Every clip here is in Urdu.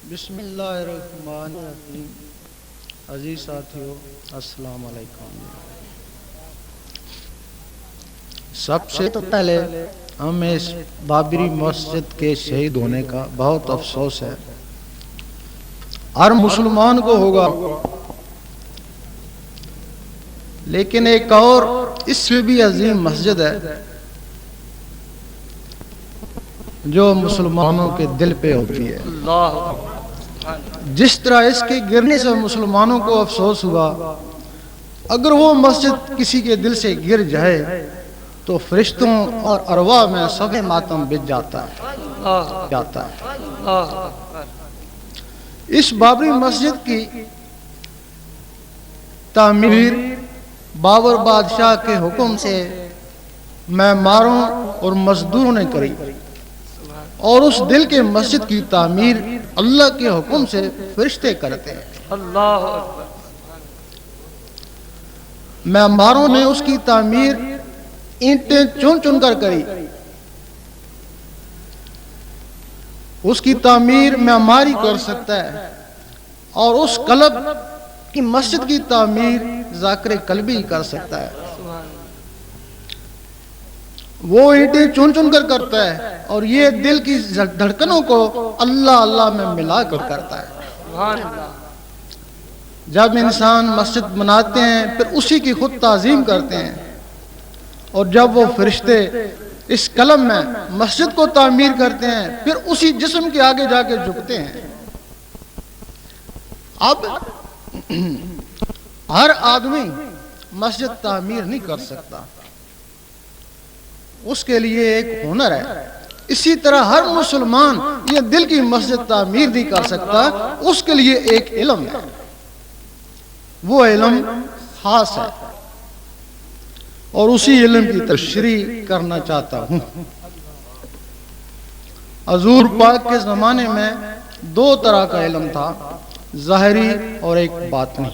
بسم اللہ الرحمن الرحیم۔ عزیز ساتھیو، السلام علیکم۔ سب سے تو پہلے ہمیں اس بابری مسجد کے شہید ہونے کا بہت افسوس ہے۔ ہر مسلمان کو ہوگا، لیکن ایک اور اس سے بھی عظیم مسجد ہے جو مسلمانوں کے دل پہ ہوتی ہے۔ جس طرح اس کے گرنے سے مسلمانوں کو افسوس ہوا، اگر وہ مسجد کسی کے دل سے گر جائے تو فرشتوں اور ارواح میں صف ماتم بچ جاتا ہے۔ اس بابری مسجد کی تعمیر بابر بادشاہ کے حکم سے معماروں اور مزدوروں نے کری، اور اس دل کے مسجد کی تعمیر اللہ کے حکم سے فرشتے کرتے ہیں۔ اللہ اکبر۔ معماروں نے اس کی تعمیر اینٹیں چن چن کر کری۔ اس کی تعمیر معماری کر سکتا ہے، اور اس قلب کی مسجد کی تعمیر ذاکر قلبی کر سکتا ہے۔ وہ اینٹیں چن چن کر کرتا ہے، اور یہ دل کی دھڑکنوں کو اللہ اللہ میں ملا کر کرتا ہے۔ جب انسان مسجد بناتے ہیں پھر اسی کی خود تعظیم کرتے ہیں، اور جب وہ فرشتے اس قلم میں مسجد کو تعمیر کرتے ہیں پھر اسی جسم کے آگے جا کے جھکتے ہیں۔ اب ہر آدمی مسجد تعمیر نہیں کر سکتا، اس کے لیے ایک ہنر ہے۔ اسی طرح ہر مسلمان یہ دل کی مسجد تعمیر نہیں کر سکتا، اس کے لیے ایک علم ہے، وہ علم خاص ہے، اور اسی علم کی تشریح کرنا چاہتا ہوں۔ حضور پاک کے زمانے میں دو طرح کا علم تھا، ظاہری اور ایک باطنی،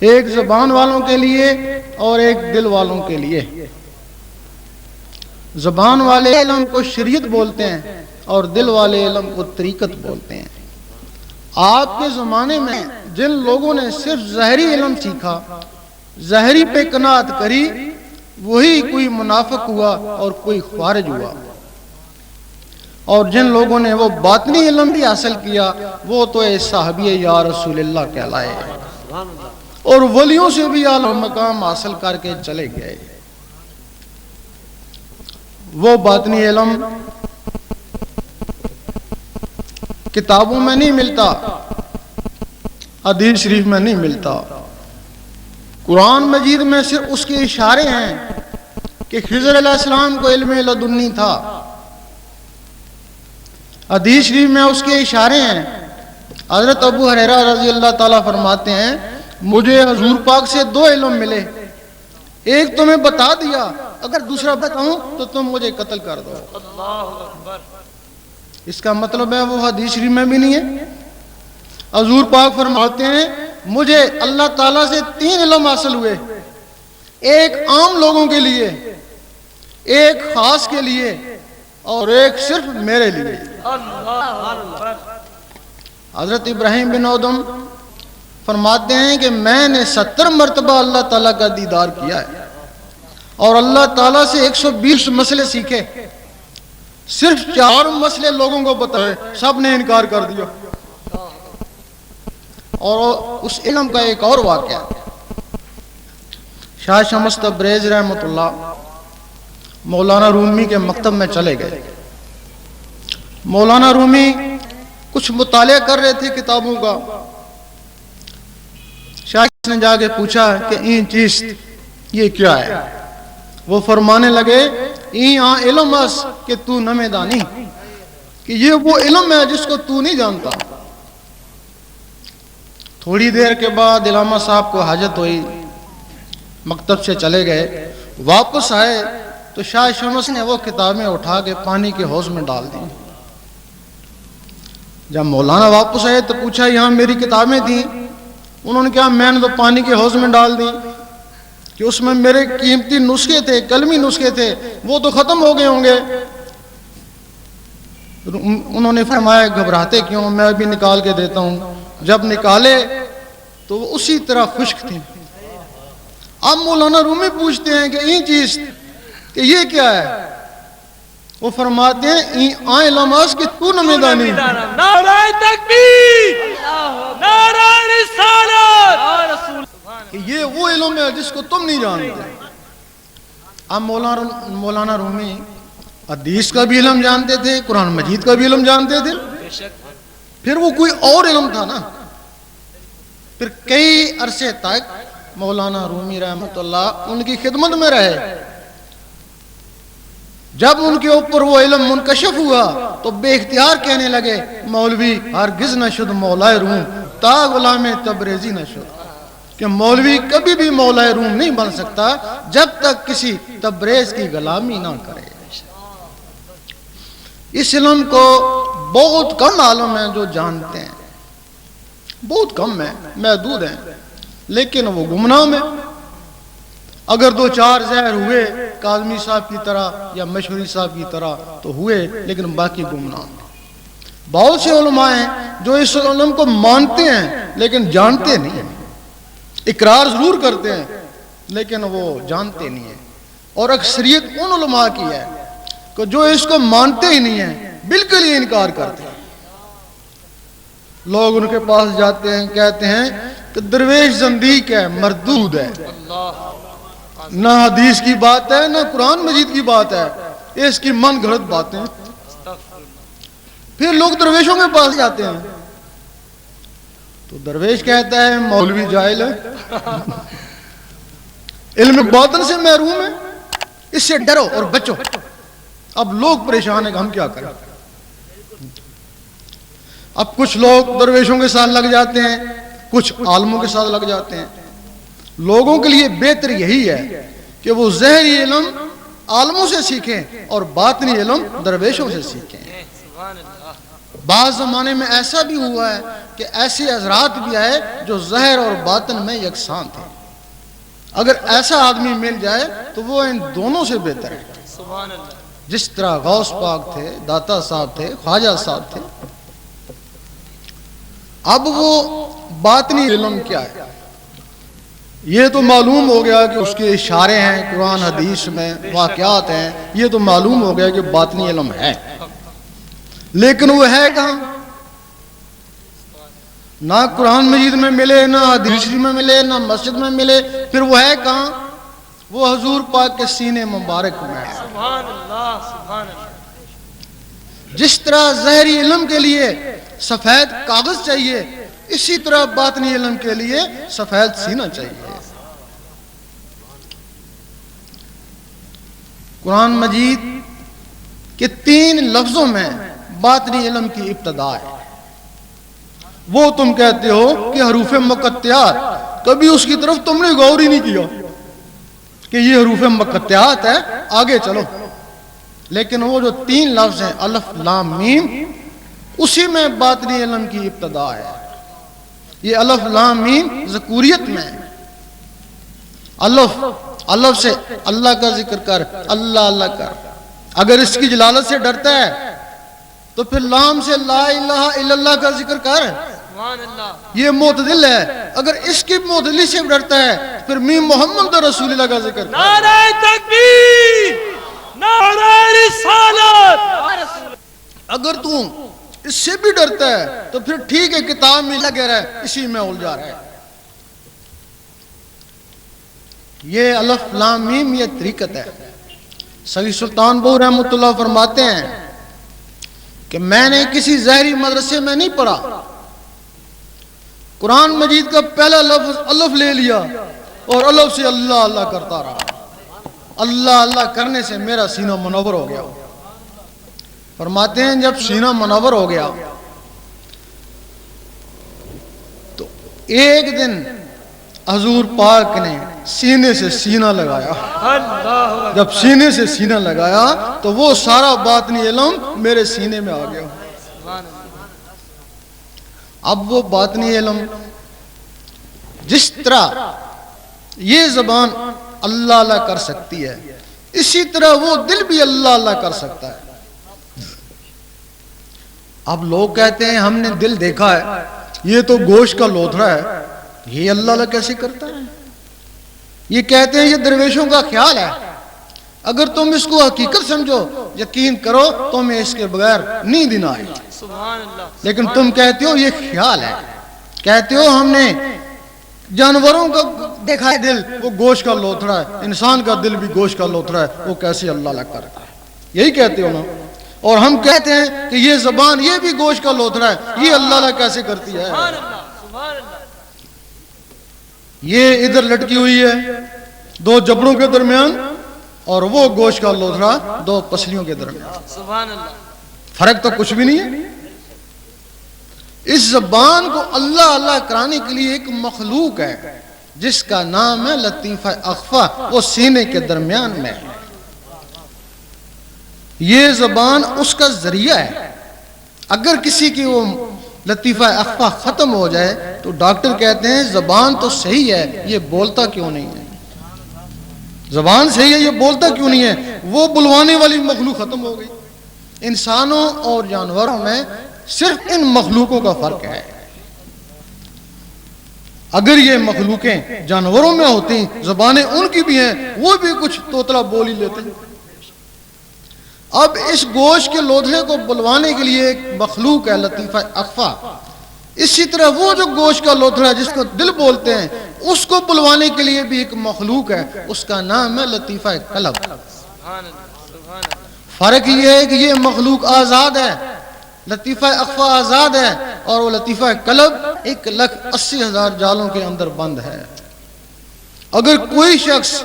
ایک زبان والوں کے لیے اور ایک دل والوں کے لیے۔ زبان والے علم کو شریعت بولتے ہیں، اور دل والے علم کو طریقت بولتے ہیں۔ آپ کے زمانے میں جن لوگوں نے صرف ظاہری علم سیکھا، ظاہری پہ قناعت کری، وہی کوئی منافق ہوا اور کوئی خارج ہوا، اور جن لوگوں نے وہ باطنی علم بھی حاصل کیا وہ تو اے صحابی یا رسول اللہ کہلائے، اور ولیوں سے بھی اعلیٰ مقام حاصل کر کے چلے گئے۔ وہ باطنی علم کتابوں میں نہیں ملتا، حدیث شریف میں نہیں ملتا۔ قرآن مجید میں صرف اس کے اشارے ہیں کہ خضر علیہ السلام کو علم لدنی تھا، حدیث شریف میں اس کے اشارے ہیں۔ حضرت ابو ہریرہ رضی اللہ تعالیٰ فرماتے ہیں، مجھے حضور پاک سے دو علم ملے، ایک تمہیں بتا دیا، اگر دوسرا بتاؤں تو تم مجھے قتل کر دو۔ اس کا مطلب ہے وہ حدیث شریف میں بھی نہیں ہے۔ حضور پاک فرماتے ہیں، مجھے اللہ تعالیٰ سے تین علم حاصل ہوئے، ایک عام لوگوں کے لیے، ایک خاص کے لیے، اور ایک صرف میرے لیے۔ حضرت ابراہیم بن ادم فرماتے ہیں کہ میں نے 70 مرتبہ اللہ تعالیٰ کا دیدار کیا ہے، اور اللہ تعالیٰ سے 120 مسئلے سیکھے، صرف 4 مسئلے لوگوں کو بتائے، سب نے انکار کر دیا۔ اور اس علم کا ایک اور واقعہ، شاہ شمس تبریز رحمۃ اللہ مولانا رومی کے مکتب میں چلے گئے۔ مولانا رومی کچھ مطالعہ کر رہے تھے کتابوں کا۔ شاہ نے جا کے پوچھا کہ این چیز یہ کیا ہے؟ وہ فرمانے لگے، علم اس کہ تو نہ دانی، کہ یہ وہ علم ہے جس کو تو نہیں جانتا۔ تھوڑی دیر کے بعد علامہ صاحب کو حاجت ہوئی، مکتب سے چلے گئے، واپس آئے تو شاہ شمس نے وہ کتابیں اٹھا کے پانی کے حوض میں ڈال دی۔ جب مولانا واپس آئے تو پوچھا، یہاں میری کتابیں تھیں؟ انہوں نے کہا، میں نے تو پانی کے حوض میں ڈال دی، کہ اس میں میرے قیمتی نسخے تھے، قلمی نسخے تھے، وہ تو ختم ہو گئے ہوں گے۔ انہوں نے فرمایا گھبراتے کیوں، میں بھی نکال کے دیتا ہوں۔ جب نکالے تو وہ اسی طرح خشک تھیں۔ اب مولانا رومی پوچھتے ہیں کہ یہ چیز کہ یہ کیا ہے؟ وہ فرماتے ہیں آئیں لماس کی تو نمیدانی، نعرہ تکبیر، نعرہ رسالت، کہ یہ وہ علم ہے جس کو تم نہیں جانتے۔ اب مولانا رومی حدیث کا بھی علم جانتے تھے، قرآن مجید کا بھی علم جانتے تھے، پھر وہ کوئی اور علم تھا نا۔ پھر کئی عرصے تک مولانا رومی رحمۃ اللہ ان کی خدمت میں رہے۔ جب ان کے اوپر وہ علم منکشف ہوا تو بے اختیار کہنے لگے مولوی ہرگز نہ شد مولائے روم تا غلام تبریزی نہ شد، کہ مولوی کبھی بھی مولائے روم نہیں بن سکتا جب تک کسی تبریز کی غلامی نہ کرے۔ اس علم کو بہت کم عالم ہیں جو جانتے ہیں، بہت کم ہیں، محدود ہیں، لیکن وہ گمنام ہیں۔ اگر دو چار زہر ہوئے کاظمی صاحب کی طرح یا مشوری صاحب کی طرح تو ہوئے، لیکن باقی گمنام ہیں۔ بہت سے علماء ہیں جو اس علم کو مانتے ہیں لیکن جانتے نہیں ہیں، اقرار ضرور کرتے ہیں لیکن وہ جانتے نہیں ہیں۔ اور اکثریت ان علماء کی ہے کہ جو اس کو مانتے ہی نہیں ہیں، بالکل ہی انکار کرتے ہیں۔ لوگ ان کے پاس جاتے ہیں، کہتے ہیں کہ درویش زندیق ہے، مردود ہے، نہ حدیث کی بات ہے نہ قرآن مجید کی بات ہے، اس کی من گھڑت باتیں۔ پھر لوگ درویشوں کے پاس جاتے ہیں تو درویش کہتا ہے مولوی جاہل ہے، علم باطن سے محروم ہے، اس سے ڈرو اور بچو۔ اب لوگ پریشان ہیں کہ ہم کیا کریں۔ اب کچھ لوگ درویشوں کے ساتھ لگ جاتے ہیں، کچھ عالموں کے ساتھ لگ جاتے ہیں۔ لوگوں کے لیے بہتر یہی ہے کہ وہ ظاہری علم عالموں سے سیکھیں اور باطنی علم درویشوں سے سیکھیں۔ بعض زمانے میں ایسا بھی ہوا ہے کہ ایسے حضرات بھی آئے جو ظاہر اور باطن میں یکساں تھے۔ اگر ایسا آدمی مل جائے تو وہ ان دونوں سے بہتر ہے، جس طرح غوث پاک تھے، داتا صاحب تھے، خواجہ صاحب تھے۔ اب وہ باطنی علم کیا ہے؟ یہ تو معلوم ہو گیا کہ اس کے اشارے ہیں قرآن حدیث میں، واقعات ہیں، یہ تو معلوم ہو گیا کہ باطنی علم ہے، لیکن وہ ہے کہاں؟ نہ قرآن مجید میں ملے، نہ حدیث میں ملے، نہ مسجد میں ملے، پھر وہ ہے کہاں؟ وہ حضور پاک کے سینے مبارک میں ہے۔ سبحان اللہ، سبحان اللہ۔ جس طرح ظاہری علم کے لیے سفید کاغذ چاہیے، اسی طرح باطنی علم کے لیے سفید سینہ چاہیے۔ قرآن مجید کے 3 لفظوں میں باطنی علم کی ابتدا ہے۔ وہ تم کہتے ہو کہ حروف مقطعات، کبھی اس کی طرف تم نے غور ہی نہیں کیا کہ یہ حروف مقطعات ہے، آگے چلو۔ لیکن وہ جو 3 لفظ ہیں الف لام میم، اسی میں باطنی علم کی ابتدا ہے۔ یہ الف لام میم ذکوریت میں ہے۔ الف سے اللہ کا ذکر کر، اللہ اللہ کر۔ اگر اس کی جلالت سے ڈرتا ہے تو پھر لام سے لا الہ الا اللہ کا ذکر کر، یہ معتدل ہے۔ اگر اس کی معتدلی سے ڈرتا ہے پھر میم محمد رسول اللہ کا ذکر کر۔ نعرہ تکبیر، نعرہ رسالت۔ اگر تو اس سے بھی ڈرتا ہے تو پھر ٹھیک ہے، کتاب میں لگے رہے، اسی میں الجھا رہے۔ یہ الف لام میم یہ طریقت ہے۔ سید سلطان بہو رحمۃ اللہ فرماتے ہیں کہ میں نے کسی ظاہری مدرسے میں نہیں پڑھا، قرآن مجید کا پہلا لفظ الف لے لیا اور الف سے اللہ اللہ کرتا رہا۔ اللہ اللہ کرنے سے میرا سینہ منور ہو گیا۔ فرماتے ہیں جب سینہ منور ہو گیا تو ایک دن حضور پاک نے سینے سے سینہ لگایا۔ جب سینے سے سینہ لگایا تو وہ سارا باطنی علم میرے سینے میں آ گیا۔ اب وہ باطنی علم جس طرح یہ زبان اللہ اللہ کر سکتی ہے، اسی طرح وہ دل بھی اللہ اللہ کر سکتا ہے۔ اب لوگ کہتے ہیں ہم نے دل دیکھا ہے، یہ تو گوشت کا لوتھڑا ہے، یہ اللہ اللہ کیسے کرتا ہے؟ یہ کہتے ہیں یہ درویشوں کا خیال ہے۔ اگر تم اس کو حقیقت سمجھو، یقین کرو تمہیں اس کے بغیر نیند نہ آئے، سبحان اللہ۔ لیکن تم کہتے ہو یہ خیال ہے، کہتے ہو ہم نے جانوروں کا دیکھا ہے دل، وہ گوشت کا لوتھڑا ہے، انسان کا دل بھی گوشت کا لوتھڑا ہے، وہ کیسے اللہ اللہ کرتا ہے؟ یہی کہتے ہو نا۔ اور ہم کہتے ہیں کہ یہ زبان یہ بھی گوشت کا لوتھڑا ہے، یہ اللہ اللہ کیسے کرتی ہے؟ سبحان اللہ، سبحان اللہ۔ یہ ادھر لٹکی ہوئی ہے دو جبڑوں کے درمیان، اور وہ گوشت کا لوتھڑا دو پسلیوں کے درمیان، سبحان اللہ۔ فرق تو کچھ بھی نہیں ہے۔ اس زبان کو اللہ اللہ کرانے کے لیے ایک مخلوق ہے جس کا نام ہے لطیفہ اخفا، وہ سینے کے درمیان میں ہے۔ یہ زبان اس کا ذریعہ ہے۔ اگر کسی کی وہ لطیفہ اخفا ختم ہو جائے تو ڈاکٹر کہتے ہیں زبان تو صحیح ہے، یہ بولتا کیوں نہیں ہے؟ زبان صحیح ہے، یہ بولتا کیوں نہیں ہے؟ وہ بلوانے والی مخلوق ختم ہو گئی۔ انسانوں اور جانوروں میں صرف ان مخلوقوں کا فرق ہے۔ اگر یہ مخلوقیں جانوروں میں ہوتی، زبانیں ان کی بھی ہیں، وہ بھی کچھ توتلا بول ہی لیتے۔ اب اس گوشت کے لوتھڑے کو بلوانے کے لیے ایک مخلوق ہے لطیفہ اخفا، اسی طرح وہ جو گوشت کا لوتھڑا ہے جس کو دل بولتے ہیں، اس کو بلوانے کے لیے بھی ایک مخلوق ہے، اس کا نام ہے لطیفہ قلب۔ سبحان اللہ، سبحان اللہ۔ فرق یہ ہے کہ یہ مخلوق آزاد ہے، لطیفہ اخفا آزاد ہے، اور وہ لطیفہ قلب 1,80,000 جالوں کے اندر بند ہے۔ اگر کوئی شخص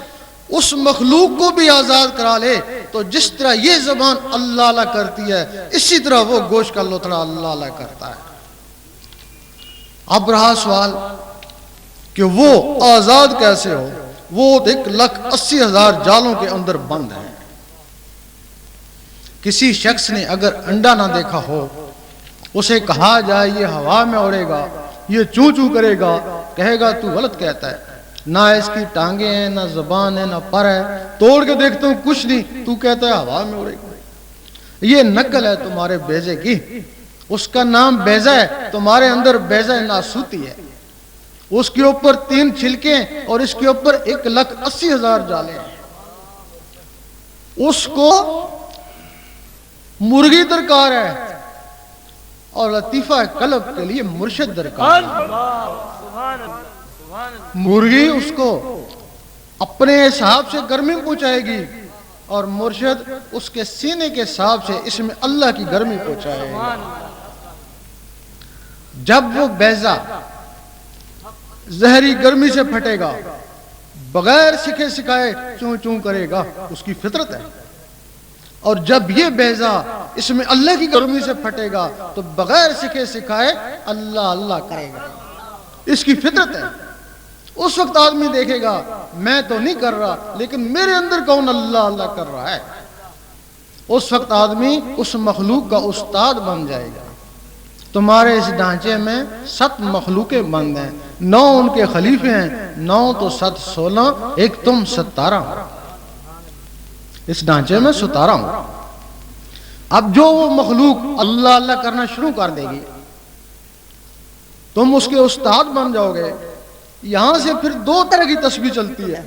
اس مخلوق کو بھی آزاد کرا لے تو جس طرح یہ زبان اللہ اللہ کرتی ہے، اسی طرح وہ گوشت کا لوتھڑا اللہ اللہ کرتا ہے۔ اب رہا سوال کہ وہ آزاد کیسے ہو؟ وہ 1,80,000 جالوں کے اندر بند ہے۔ کسی شخص نے اگر انڈا نہ دیکھا ہو، اسے کہا جائے یہ ہوا میں اڑے گا، یہ چوں چوں کرے گا، کہے گا تو غلط کہتا ہے، نہ اس کی ٹانگیں ہیں، نہ زبان ہے، نہ پر ہے، توڑ کے دیکھتا ہوں کچھ نہیں، تو کہتا ہے ہوا میں اڑے گا۔ یہ نقل ہے تمہارے بیضے کی، اس کا نام بیضہ ہے، تمہارے اندر بیضہ ناسوتی ہے، اس کے اوپر 3 چھلکے اور اس کے اوپر 1,80,000 جالے ہیں۔ اس کو مرغی درکار ہے اور لطیفہ قلب کے لیے مرشد درکار ہے۔ سبحان اللہ، سبحان اللہ۔ مرغی اس کو اپنے حساب سے گرمی پہنچائے گی اور مرشد اس کے سینے کے حساب سے اس میں اللہ کی گرمی پہنچائے گا۔ جب وہ بیضہ زہری گرمی سے پھٹے گا، بغیر سکھے سکھائے چوں چوں کرے گا، اس کی فطرت ہے۔ اور جب یہ بیضہ اس میں اللہ کی گرمی سے پھٹے گا تو بغیر سکھے سکھائے اللہ اللہ کرے گا، اس کی فطرت ہے۔ اس وقت آدمی دیکھے گا میں تو نہیں کر رہا، لیکن میرے اندر کون اللہ اللہ کر رہا ہے۔ اس وقت آدمی اس مخلوق کا استاد بن جائے گا۔ تمہارے اس ڈھانچے میں 7 مخلوقیں بند ہیں، 9 ان کے خلیفے ہیں، 9 تو 7 16، ایک تم 17 ہو۔ اس ڈھانچے میں 17 ہوں۔ اب جو وہ مخلوق اللہ اللہ کرنا شروع کر دے گی، تم اس کے استاد بن جاؤ گے۔ یہاں سے پھر 2 طرح کی تسبیح چلتی ہے،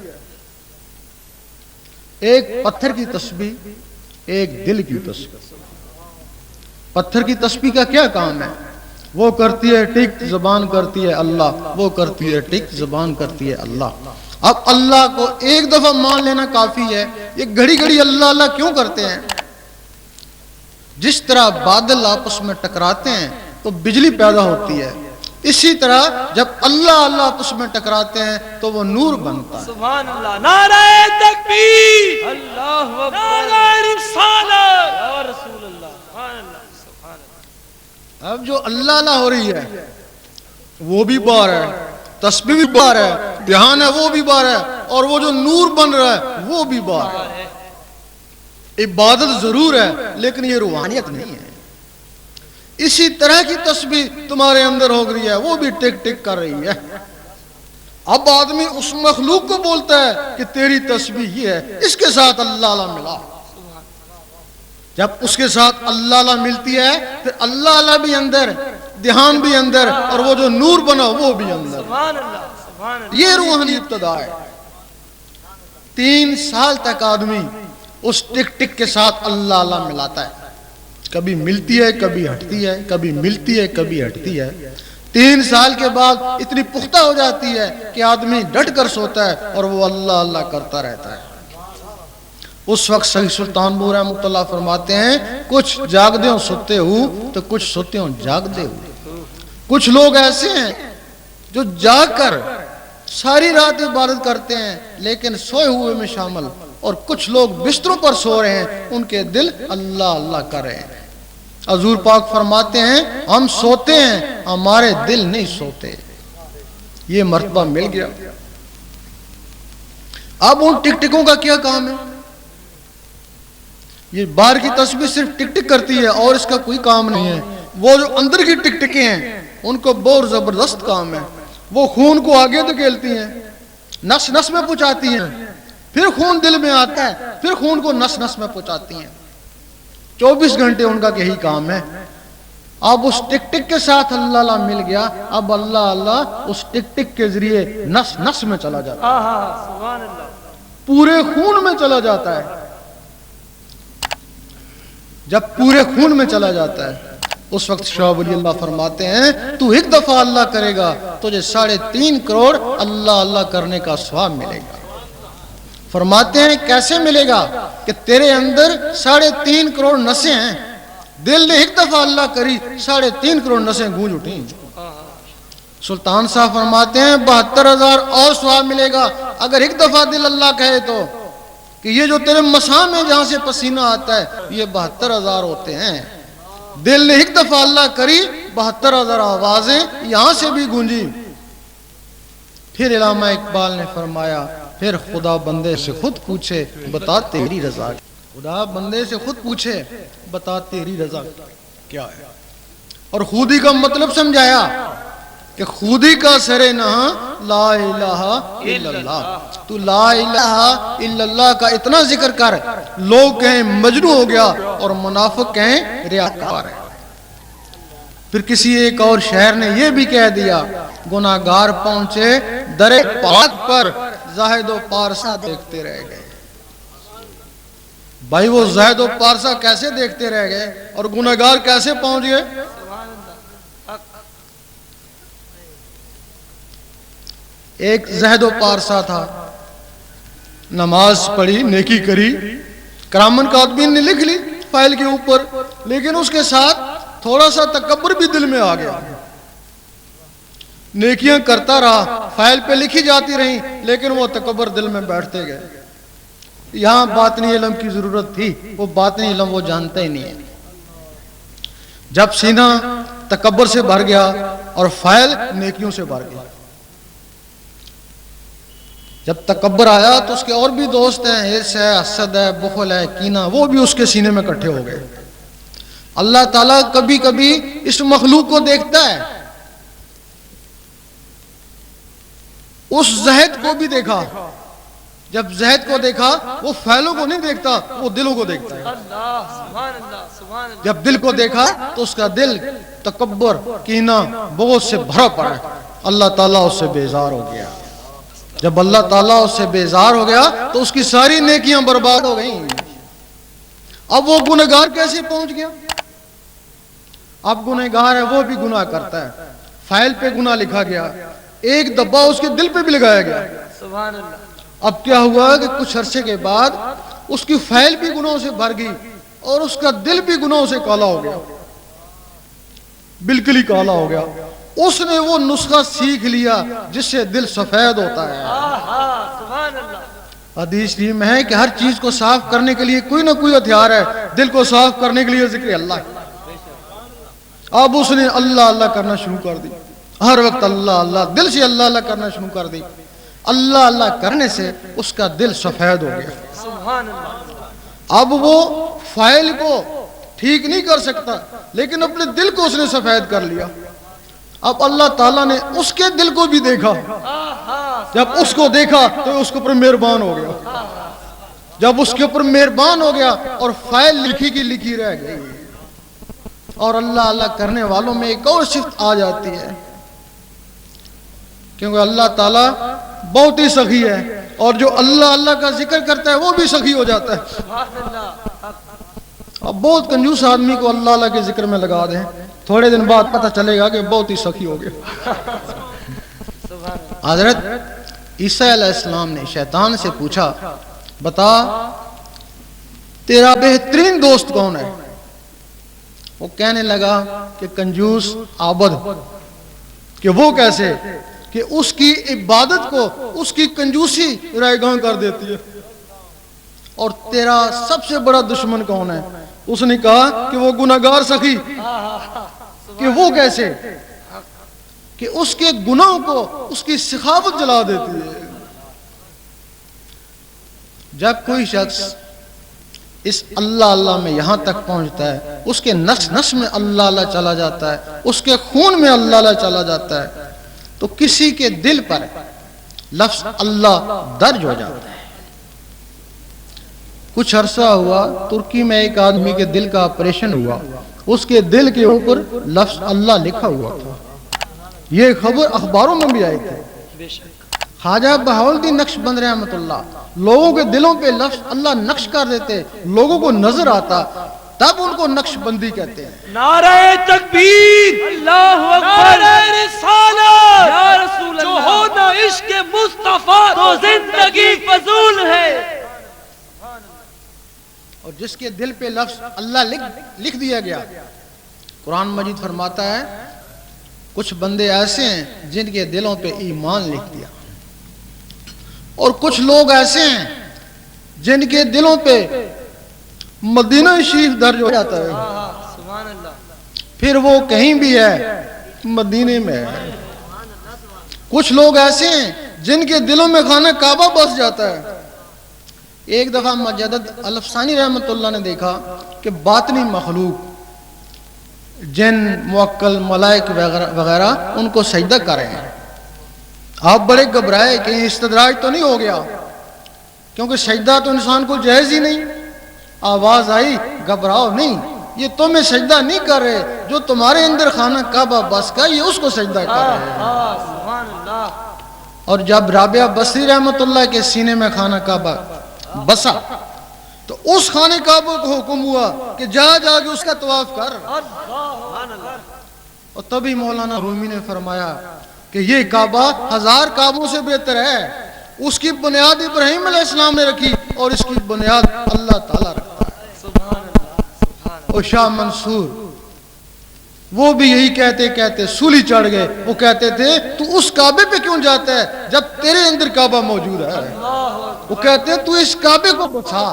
ایک پتھر کی تسبیح، ایک دل کی تسبیح۔ پتھر کی تسبیح کا کیا کام ہے؟ وہ کرتی ہے ٹک، زبان کرتی ہے اللہ، وہ کرتی ہے ٹک، زبان کرتی ہے اللہ۔ اب اللہ کو ایک دفعہ مان لینا کافی ہے۔ یہ گھڑی گھڑی اللہ اللہ کیوں کرتے ہیں؟ جس طرح بادل آپس میں ٹکراتے ہیں تو بجلی پیدا ہوتی ہے، اسی طرح جب اللہ اللہ آپس میں ٹکراتے ہیں تو وہ نور بنتا ہے۔ سبحان اللہ، نعرہ تکبیر، اللہ اکبر، نعرہ رسالت یا رسول اللہ، سبحان اللہ، سبحان اللہ۔ اب جو اللہ اللہ ہو رہی ہے وہ بھی بار ہے، تسبیح بھی بار ہے، دھیان ہے وہ بھی بار ہے، اور وہ جو نور بن رہا ہے وہ بھی بار ہے۔ عبادت ضرور ہے لیکن یہ روحانیت نہیں ہے۔ اسی طرح کی تسبیح تمہارے اندر ہو گئی ہے، وہ بھی ٹک ٹک کر رہی ہے۔ اب آدمی اس مخلوق کو بولتا ہے کہ تیری تسبیح یہ ہے، اس کے ساتھ اللہ اللہ ملا۔ جب اس کے ساتھ اللہ اللہ ملتی ہے پھر اللہ اللہ بھی اندر، دھیان بھی اندر، اور وہ جو نور بنا وہ بھی اندر. سبحان اللہ سبحان اللہ. یہ روحانی ابتدا ہے. 3 سال تک آدمی اس ٹک ٹک کے ساتھ اللہ اللہ ملاتا ہے، کبھی ملتی ہے کبھی ہٹتی ہے، کبھی ملتی ہے کبھی ہٹتی ہے. 3 سال کے بعد اتنی پختہ ہو جاتی ہے کہ آدمی ڈٹ کر سوتا ہے اور وہ اللہ اللہ کرتا رہتا ہے. اس وقت سید سلطان بو رحمۃ اللہ فرماتے ہیں کچھ جاگتے ہوں سوتے ہو تو کچھ سوتے ہوں جاگتے ہو. کچھ لوگ ایسے ہیں جو جاگ کر ساری رات عبادت کرتے ہیں لیکن سوئے ہوئے میں شامل، اور کچھ لوگ بستروں پر سو رہے ہیں ان کے دل اللہ اللہ کر رہے ہیں. حضور پاک فرماتے ہیں ہم سوتے ہیں ہمارے دل نہیں سوتے. یہ مرتبہ مل گیا. اب ان ٹک ٹکوں کا کیا کام ہے؟ یہ باہر کی تصویر صرف ٹک ٹک کرتی ہے اور اس کا کوئی کام نہیں ہے. وہ جو اندر کی ٹک ٹکیں ہیں ان کو بہت زبردست کام ہے. وہ خون کو آگے دھکیلتی ہیں، نس نس میں پہنچاتی ہیں، پھر خون دل میں آتا ہے، پھر خون کو نس نس میں پہنچاتی ہیں. 24 گھنٹے ان کا یہی کام ہے. اب اس ٹک ٹک کے ساتھ اللہ اللہ مل گیا، اب اللہ اللہ اس ٹک ٹک کے ذریعے نس نس میں چلا جاتا ہے، سبحان اللہ. پورے خون میں چلا جاتا ہے. جب پورے خون میں چلا جاتا ہے اس وقت شاہ ولی اللہ فرماتے ہیں تو ایک دفعہ اللہ کرے گا تجھے 3.5 کروڑ اللہ اللہ کرنے کا ثواب ملے گا. فرماتے ہیں کیسے ملے گا؟ کہ تیرے اندر 3.5 کروڑ نسیں ہیں، دل نے ایک دفعہ اللہ کری 3.5 کروڑ نسیں گونج اٹھیں. سلطان صاحب فرماتے ہیں 72,000 اور ثواب ملے گا اگر ایک دفعہ دل اللہ کہے تو، کہ یہ جو تیرے مسام ہے جہاں سے پسینہ آتا ہے یہ 72,000 ہوتے ہیں. دل نے ایک دفعہ اللہ کری 72,000 آوازیں یہاں سے بھی گونجی. پھر علامہ اقبال نے فرمایا پھر خدا بندے سے خود پوچھے بتا تیری رضا. خدا بندے سے خود پوچھے بتا تیری رضا کیا ہے. اور خودی کا مطلب سمجھایا کہ خودی کا سرے نہاں لا الہ الا اللہ. تو لا الہ الا اللہ کا اتنا ذکر کر لوگ کہیں مجنون ہو گیا اور منافق کہیں ریاکار ہے. پھر کسی ایک اور شہر نے یہ بھی کہہ دیا گناہگار پہنچے در پاک پر زاہد و پارسا دیکھتے رہ گئے. بھائی وہ زاہد و پارسا کیسے دیکھتے رہ گئے اور گناہگار کیسے پہنچ گئے؟ ایک زہد و پارسا تھا، نماز پڑھی، نیکی کری، کرامن کاتبین نے لکھ لی فائل کے اوپر، لیکن اس کے ساتھ تھوڑا سا تکبر بھی دل میں آ گیا. نیکیاں کرتا رہا، فائل پہ لکھی جاتی رہی، لیکن وہ تکبر دل میں بیٹھتے گئے. یہاں باطنی علم کی ضرورت تھی، وہ باطنی علم وہ جانتا ہی نہیں ہے. جب سینہ تکبر سے بھر گیا اور فائل نیکیوں سے بھر گیا، جب تکبر آیا تو اس کے اور بھی دوست ہیں، حرص ہے، حسد ہے، بخل ہے، کینہ، وہ بھی اس کے سینے میں اکٹھے ہو گئے. اللہ تعالیٰ کبھی کبھی اس مخلوق کو دیکھتا ہے. اس زہد کو بھی دیکھا. جب زہد کو دیکھا وہ فعلوں کو نہیں دیکھتا، وہ دلوں کو دیکھتا ہے. جب دل کو دیکھا تو اس کا دل تکبر، کینہ، بغض سے بھرا پڑا. اللہ تعالیٰ اس سے بیزار ہو گیا. جب اللہ تعالیٰ اس سے بیزار ہو گیا تو اس کی ساری نیکیاں برباد ہو گئیں. اب وہ گنہگار کیسے پہنچ گیا؟ اب گنہگار ہے وہ بھی گناہ کرتا ہے، فائل پہ گناہ لکھا گیا، ایک دبا اس کے دل پہ بھی لگایا گیا. سبحان اللہ. اب کیا ہوا کہ کچھ عرصے کے بعد اس کی فائل بھی گناہوں سے بھر گئی اور اس کا دل بھی گناہوں سے کالا ہو گیا، بالکل ہی کالا ہو گیا. اس نے وہ نسخہ سیکھ لیا جس سے دل سفید ہوتا ہے. سبحان اللہ. حدیث شریف میں ہے کہ ہر چیز کو صاف کرنے کے لیے کوئی نہ کوئی ہتھیار ہے. دل کو صاف کرنے کے لیے ذکر اللہ ہے. اب اس نے اللہ اللہ کرنا شروع کر دی، ہر وقت اللہ اللہ، دل سے اللہ اللہ کرنا شروع کر دی. اللہ اللہ کرنے سے اس کا دل سفید ہو گیا. سبحان اللہ. اب وہ فائل کو ٹھیک نہیں کر سکتا لیکن اپنے دل کو اس نے سفید کر لیا. اب اللہ تعالیٰ نے اس کے دل کو بھی دیکھا. جب اس کو دیکھا تو اس کے اوپر مہربان ہو گیا. جب اس کے اوپر مہربان ہو گیا اور فائل لکھی کی لکھی رہ گئی، اور اللہ اللہ کرنے والوں میں ایک اور صفت آ جاتی ہے، کیونکہ اللہ تعالیٰ بہت ہی سخی ہے، اور جو اللہ اللہ کا ذکر کرتا ہے وہ بھی سخی ہو جاتا ہے۔ اب بہت کنجوس آدمی کو اللہ اللہ کے ذکر میں لگا دیں، تھوڑے دن بعد پتہ چلے گا کہ بہت ہی سخی ہو گیا۔ حضرت عیسیٰ علیہ السلام نے شیطان سے پوچھا، بتا تیرا بہترین دوست کون ہے؟ وہ کہنے لگا کہ کنجوس عابد۔ کہ وہ کیسے؟ کہ اس کی عبادت کو اس کی کنجوسی رائگاں کر دیتی ہے۔ اور تیرا سب سے بڑا دشمن کون ہے؟ اس نے کہا کہ وہ گناہگار سخی۔ کہ وہ کیسے؟ کہ اس کے گناہوں کو اس کی سخاوت جلا دیتی ہے۔ جب کوئی شخص اس اللہ اللہ میں یہاں تک پہنچتا ہے، اس کے نفس نفس میں اللہ اللہ چلا جاتا ہے، اس کے خون میں اللہ اللہ چلا جاتا ہے، تو کسی کے دل پر لفظ اللہ درج ہو جاتا ہے۔ کچھ عرصہ ہوا، ترکی میں ایک آدمی کے دل کا آپریشن ہوا، اس کے دل کے اوپر لفظ اللہ لکھا ہوا تھا۔ یہ خبر اخباروں میں بھی آئی تھی۔ خواجہ بہاؤالدین نقشبند رحمۃ اللہ لوگوں کے دلوں پہ لفظ اللہ نقش کر دیتے، لوگوں کو نظر آتا، تب ان کو نقش بندی کہتے ہیں۔ نعرہ تکبیر، اللہ اکبر، نعرہ رسالت، یا رسول اللہ، جو ہونا عشق مصطفیٰ تو زندگی فضول ہے۔ اور جس کے دل پہ لفظ اللہ لکھ دیا گیا، قرآن مجید فرماتا ہے کچھ بندے ایسے ہیں جن کے دلوں پہ ایمان لکھ دیا، اور کچھ لوگ ایسے ہیں جن کے دلوں پہ مدینہ شریف درج ہو جاتا ہے، سبحان اللہ، پھر وہ کہیں بھی ہے مدینے میں ہے۔ کچھ لوگ ایسے ہیں جن کے دلوں میں خانہ کعبہ بس جاتا ہے۔ ایک دفعہ مجدد الفسانی رحمۃ اللہ نے دیکھا کہ باطنی مخلوق جن، موکل، ملائک وغیرہ ان کو سجدہ کر رہے ہیں۔ آپ بڑے گھبرائے کہ استدراج تو نہیں ہو گیا، کیونکہ سجدہ تو انسان کو جائز ہی نہیں۔ آواز آئی، گھبراؤ نہیں، یہ تمہیں سجدہ نہیں کر رہے، جو تمہارے اندر خانہ کعبہ بس کا یہ اس کو سجدہ کر رہے ہیں۔ سبحان اللہ۔ اور جب رابعہ بصری رحمۃ اللہ کے سینے میں خانہ کعبہ بسا تو اس خانہ کعبہ کو حکم ہوا کہ جا کے اس کا طواف کر۔ اور تبھی مولانا رومی نے فرمایا کہ یہ کعبہ 1000 کعبوں سے بہتر ہے، اس کی بنیاد ابراہیم علیہ السلام نے رکھی اور اس کی بنیاد اللہ تعالیٰ رکھتا ہے۔ سبحان اللہ۔ اور شاہ منصور وہ بھی یہی کہتے سولی چڑھ گئے۔ وہ کہتے تھے تو اس کعبے پہ کیوں جاتا ہے جب تیرے اندر کعبہ موجود ہے؟ وہ کہتے ہیں تو اس کعبے کو بچا،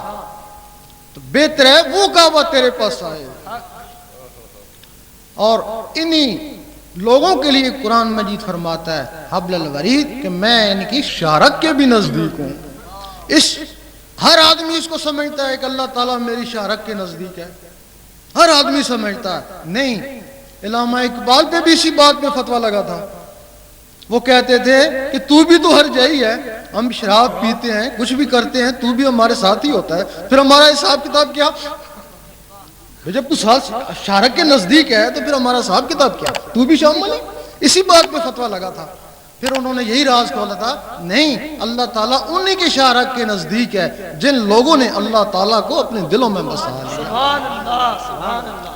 تو بہتر ہے وہ کعبہ تیرے پاس آئے۔ اور انہی لوگوں کے لیے قرآن مجید فرماتا ہے حبل الورید کہ میں ان کی شارک کے بھی نزدیک ہوں۔ ہر آدمی اس کو سمجھتا ہے کہ اللہ تعالیٰ میری شارک کے نزدیک ہے، ہر آدمی سمجھتا ہے نہیں۔ علامہ اقبال پہ بھی اسی بات پہ فتویٰ لگا تھا۔ وہ کہتے تھے کہ تو بھی تو ہر جائی ہے، ہم شراب پیتے ہیں، کچھ بھی کرتے ہیں، تو بھی ہمارے ساتھ ہی ہوتا ہے، پھر ہمارا حساب کتاب کیا؟ جب تو شارک کے نزدیک ہے تو پھر ہمارا حساب کتاب کیا؟ تو بھی شامل ہے۔ اسی بات پہ فتویٰ لگا تھا۔ پھر انہوں نے یہی راز کھولا تھا، نہیں، اللہ تعالیٰ انہی کے شارک کے نزدیک ہے جن لوگوں نے اللہ تعالیٰ کو اپنے دلوں میں بسا لیا۔ سبحان اللہ، سبحان اللہ۔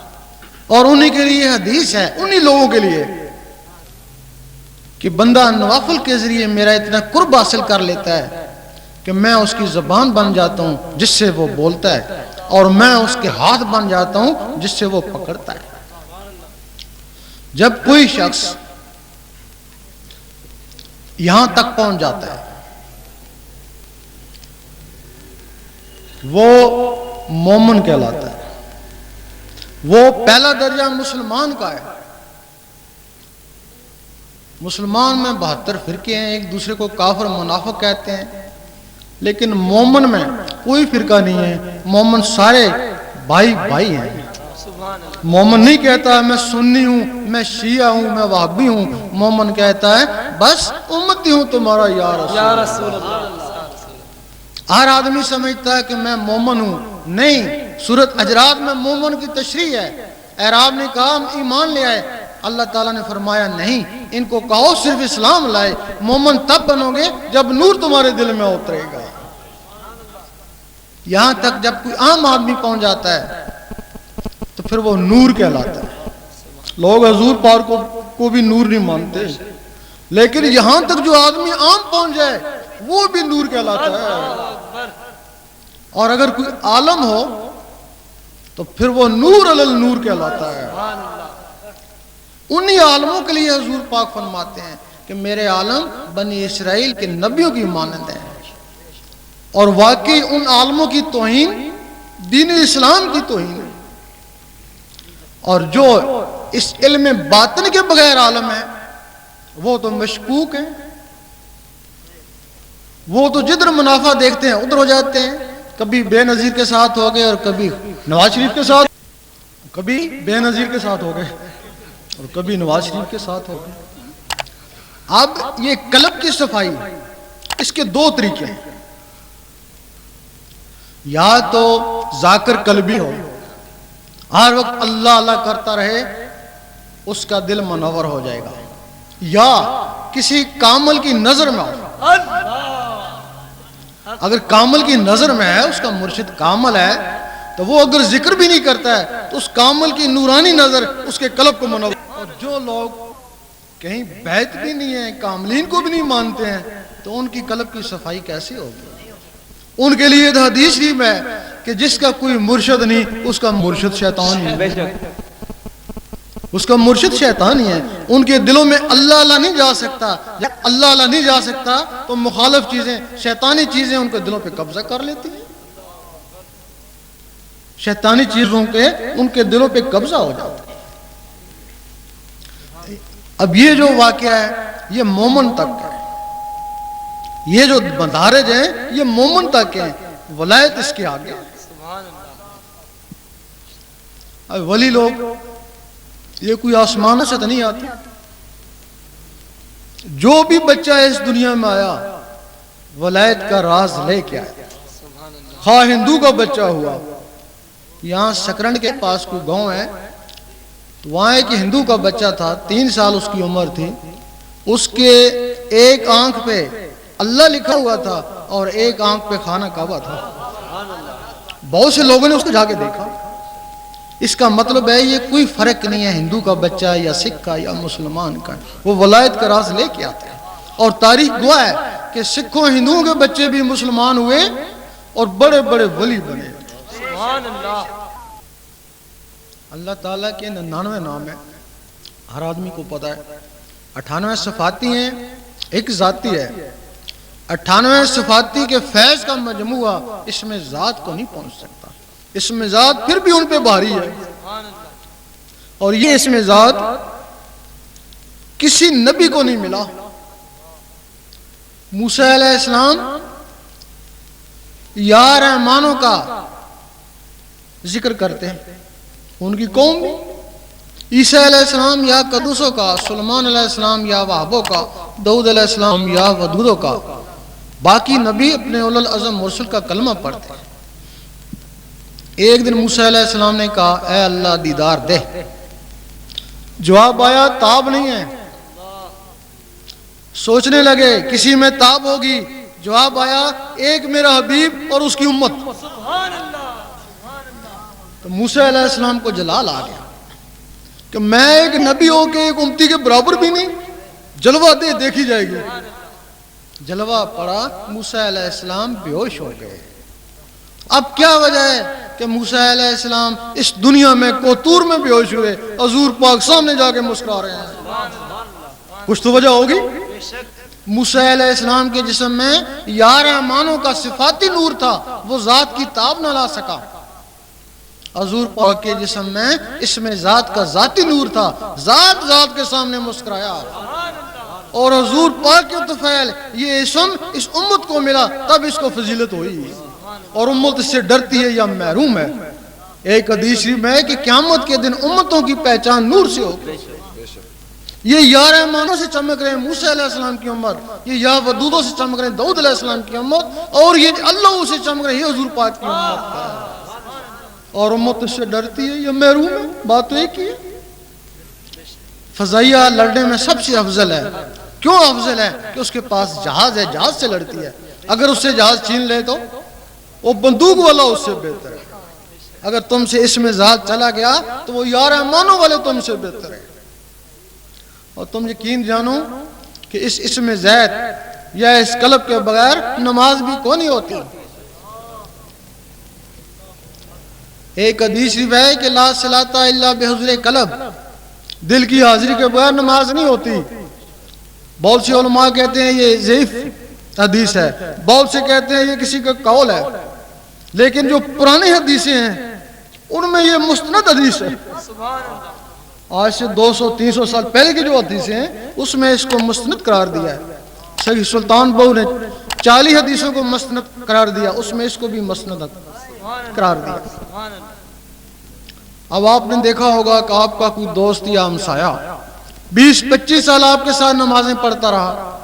اور انہی کے لیے حدیث ہے، انہی لوگوں کے لیے کہ بندہ نوافل کے ذریعے میرا اتنا قرب حاصل کر لیتا ہے کہ میں اس کی زبان بن جاتا ہوں جس سے وہ بولتا ہے، اور میں اس کے ہاتھ بن جاتا ہوں جس سے وہ پکڑتا ہے۔ جب کوئی شخص یہاں تک پہنچ جاتا ہے وہ مومن کہلاتا ہے، وہ پہلا درجہ مسلمان کا ہے۔ مسلمان میں 72 فرقے ہیں، ایک دوسرے کو کافر منافق کہتے ہیں، لیکن مومن میں کوئی فرقہ نہیں ہے، مومن سارے بھائی بھائی ہیں۔ مومن نہیں کہتا میں سنی ہوں، میں شیعہ ہوں، میں وہابی ہوں، مومن کہتا ہے بس امتی ہوں تمہارا یا رسول اللہ۔ ہر آدمی سمجھتا ہے کہ میں مومن ہوں، نہیں، سورۃ حجرات میں مومن کی تشریح ہے۔ اعراب نے کہا ہم ایمان لے آئے، اللہ تعالیٰ نے فرمایا نہیں، ان کو کہو صرف اسلام لائے، مومن تب بنو گے جب نور تمہارے دل میں اترے گا۔ یہاں تک جب کوئی عام آدمی پہنچ جاتا ہے تو پھر وہ نور کہلاتا ہے۔ لوگ حضور پاک کو بھی نور نہیں مانتے، لیکن یہاں تک جو آدمی عام پہنچ جائے وہ بھی نور کہلاتا ہے۔ اور اگر کوئی عالم ہو تو پھر وہ نور علی النور کہلاتا ہے۔ انہی عالموں کے لیے حضور پاک فرماتے ہیں کہ میرے عالم بنی اسرائیل کے نبیوں کی مانند ہیں، اور واقعی ان عالموں کی توہین دین اسلام کی توہین ہے۔ اور جو اس علم باطن کے بغیر عالم ہے وہ تو مشکوک ہیں، وہ تو جدھر منافع دیکھتے ہیں ادھر ہو جاتے ہیں، کبھی بے نظیر کے ساتھ ہو گئے اور کبھی نواز شریف کے ساتھ، کبھی بے نظیر کے ساتھ ہو گئے اور کبھی نواز شریف کے ساتھ ہو گئے۔ اب یہ قلب کی صفائی، اس کے دو طریقے ہیں، یا تو ذاکر قلبی ہو، ہر وقت اللہ اللہ کرتا رہے، اس کا دل منور ہو جائے گا، یا کسی کامل کی نظر میں ہو۔ اگر کامل کی نظر میں ہے، اس کا مرشد کامل ہے، تو وہ اگر ذکر بھی نہیں کرتا ہے تو اس کامل کی نورانی نظر اس کے قلب کو منور۔ اور جو لوگ کہیں بیت بھی نہیں ہیں، کاملین کو بھی نہیں مانتے ہیں، تو ان کی قلب کی صفائی کیسے ہوگی؟ ان کے لیے حدیث شریف ہے کہ جس کا کوئی مرشد نہیں اس کا مرشد شیطان ہی ہے، اس کا مرشد شیطان ہی ہے۔ ان کے دلوں میں اللہ اللہ نہیں جا سکتا، جب اللہ اللہ نہیں جا سکتا تو مخالف چیزیں، شیطانی چیزیں ان کے دلوں پہ قبضہ کر لیتی ہیں، شیطانی چیزوں کے ان کے دلوں پہ قبضہ ہو جاتا ہے۔ اب یہ جو واقعہ ہے یہ مومن تک ہے، یہ جو مدارج ہیں یہ مومن تک ہیں، ولایت اس کے آگے۔ اب ولی لوگ یہ کوئی آسمان سے تو نہیں آتے، جو بھی بچہ اس دنیا میں آیا ولایت کا راز لے کے آیا، خواہ ہندو کا بچہ ہوا۔ یہاں سکرنڈ کے پاس کوئی گاؤں ہے، تو وہاں ایک ہندو کا بچہ تھا، 3 سال اس کی عمر تھی، اس کے ایک آنکھ پہ اللہ لکھا ہوا تھا اور ایک آنکھ پہ خانہ کعبہ تھا۔ بہت سے لوگوں نے اس کو جا کے دیکھا۔ اس کا مطلب ہے یہ کوئی فرق نہیں ہے ہندو کا بچہ یا سکھ کا یا مسلمان کا، وہ ولایت کا راز لے کے آتے ہیں۔ اور تاریخ گواہ ہے کہ سکھوں ہندوؤں کے بچے بھی مسلمان ہوئے اور بڑے بڑے ولی بنے۔ سبحان اللہ۔ اللہ تعالیٰ کے 99 نام ہیں، ہر آدمی کو پتا ہے۔ 98 صفاتی ہیں، ایک ذاتی ہے۔ 98 صفاتی کے فیض کا مجموعہ اس میں ذات کو نہیں پہنچ سکتا، اس میں ذات پھر بھی ان پہ بھاری ہے۔ اور یہ اس میں ذات کسی نبی کو نہیں ملا۔ موسیٰ علیہ السلام یا رحمانوں کا ذکر کرتے ہیں، ان کی قوم بھی۔ عیسیٰ علیہ السلام یا قدوسوں کا، سلیمان علیہ السلام یا وہابوں کا، داؤد علیہ السلام یا ودودوں کا۔ باقی نبی اپنے اولو العزم مرسل کا کلمہ پڑھتے ہیں۔ ایک دن موسیٰ علیہ السلام نے کہا اے اللہ دیدار دے، جواب آیا تاب نہیں ہے۔ سوچنے لگے کسی میں تاب ہوگی، جواب آیا ایک میرا حبیب اور اس کی امت۔ تو موسیٰ علیہ السلام کو جلال آ گیا کہ میں ایک نبی ہو کے ایک امتی کے برابر بھی نہیں، جلوہ دے دیکھی جائے گی۔ جلوہ پڑا، موسیٰ علیہ السلام بے ہوش ہو گئے۔ اب کیا وجہ ہے کہ موسیٰ علیہ السلام اس دنیا میں کوتور میں بے ہوش ہوئے، حضور پاک سامنے جا کے مسکرا رہے ہیں؟ کچھ تو وجہ ہوگی۔ موسیٰ علیہ السلام کے جسم میں یا رحمانوں کا صفاتی نور تھا، وہ ذات کی تاب نہ لا سکا۔ حضور پاک کے جسم میں اس میں ذات کا ذاتی نور تھا، ذات ذات کے سامنے مسکرایا۔ اور حضور پاک کے طفیل یہ اسم اس امت کو ملا، تب اس کو فضیلت ہوئی، اور امت اس سے ڈرتی ہے یا محروم ہے۔ ایک حدیث شریف میں ہے کہ قیامت کے دن امتوں کی پہچان نور سے ہوگی۔ یہ یا رحمانوں سے چمک رہے ہیں موسیٰ علیہ السلام کی امت، یہ یا ودودوں سے چمک رہے ہیں داؤد علیہ السلام کی امت، اور یہ اللہ سے چمک رہے ہیں یہ حضور پاک کی امت، اور امت اس سے ڈرتی ہے، یہ محروم ہے، بات تو ایک ہی ہے۔ فضائیہ لڑنے میں سب سے افضل ہے، کیوں افضل ہے؟ کہ اس کے پاس جہاز ہے، جہاز سے لڑتی ہے، اگر اس سے جہاز چھین لے تو وہ بندوق والا اس سے بہتر ہے، اگر تم سے اس میں جہاز چلا گیا تو وہ یا رحمانوں والے تم سے بہتر ہے۔ اور تم یقین جانو کہ اس میں زید یا اس قلب کے بغیر نماز بھی کون ہی ہوتی۔ ایک حدیث ہے کہ لا صلاۃ الا بحضور قلب، دل کی حاضری کے بغیر نماز نہیں ہوتی۔ بہت سے علماء کہتے ہیں یہ ضعیف حدیث ہے، بہت سے کہتے ہیں یہ کسی کا قول ہے، لیکن جو پرانی حدیثیں ہیں ان میں یہ مستند حدیث ہے۔ آج سے 200-300 سال پہلے کی جو حدیثیں ہیں اس میں اس کو مستند قرار دیا ہے۔ شیخ سلطان بہو نے 40 حدیثوں کو مستند قرار دیا، اس میں اس کو بھی مستند قرار دیا۔ اب آپ نے دیکھا ہوگا کہ آپ کا کوئی دوست یا ہمسایہ 20-25 سال آپ کے ساتھ نمازیں پڑھتا رہا،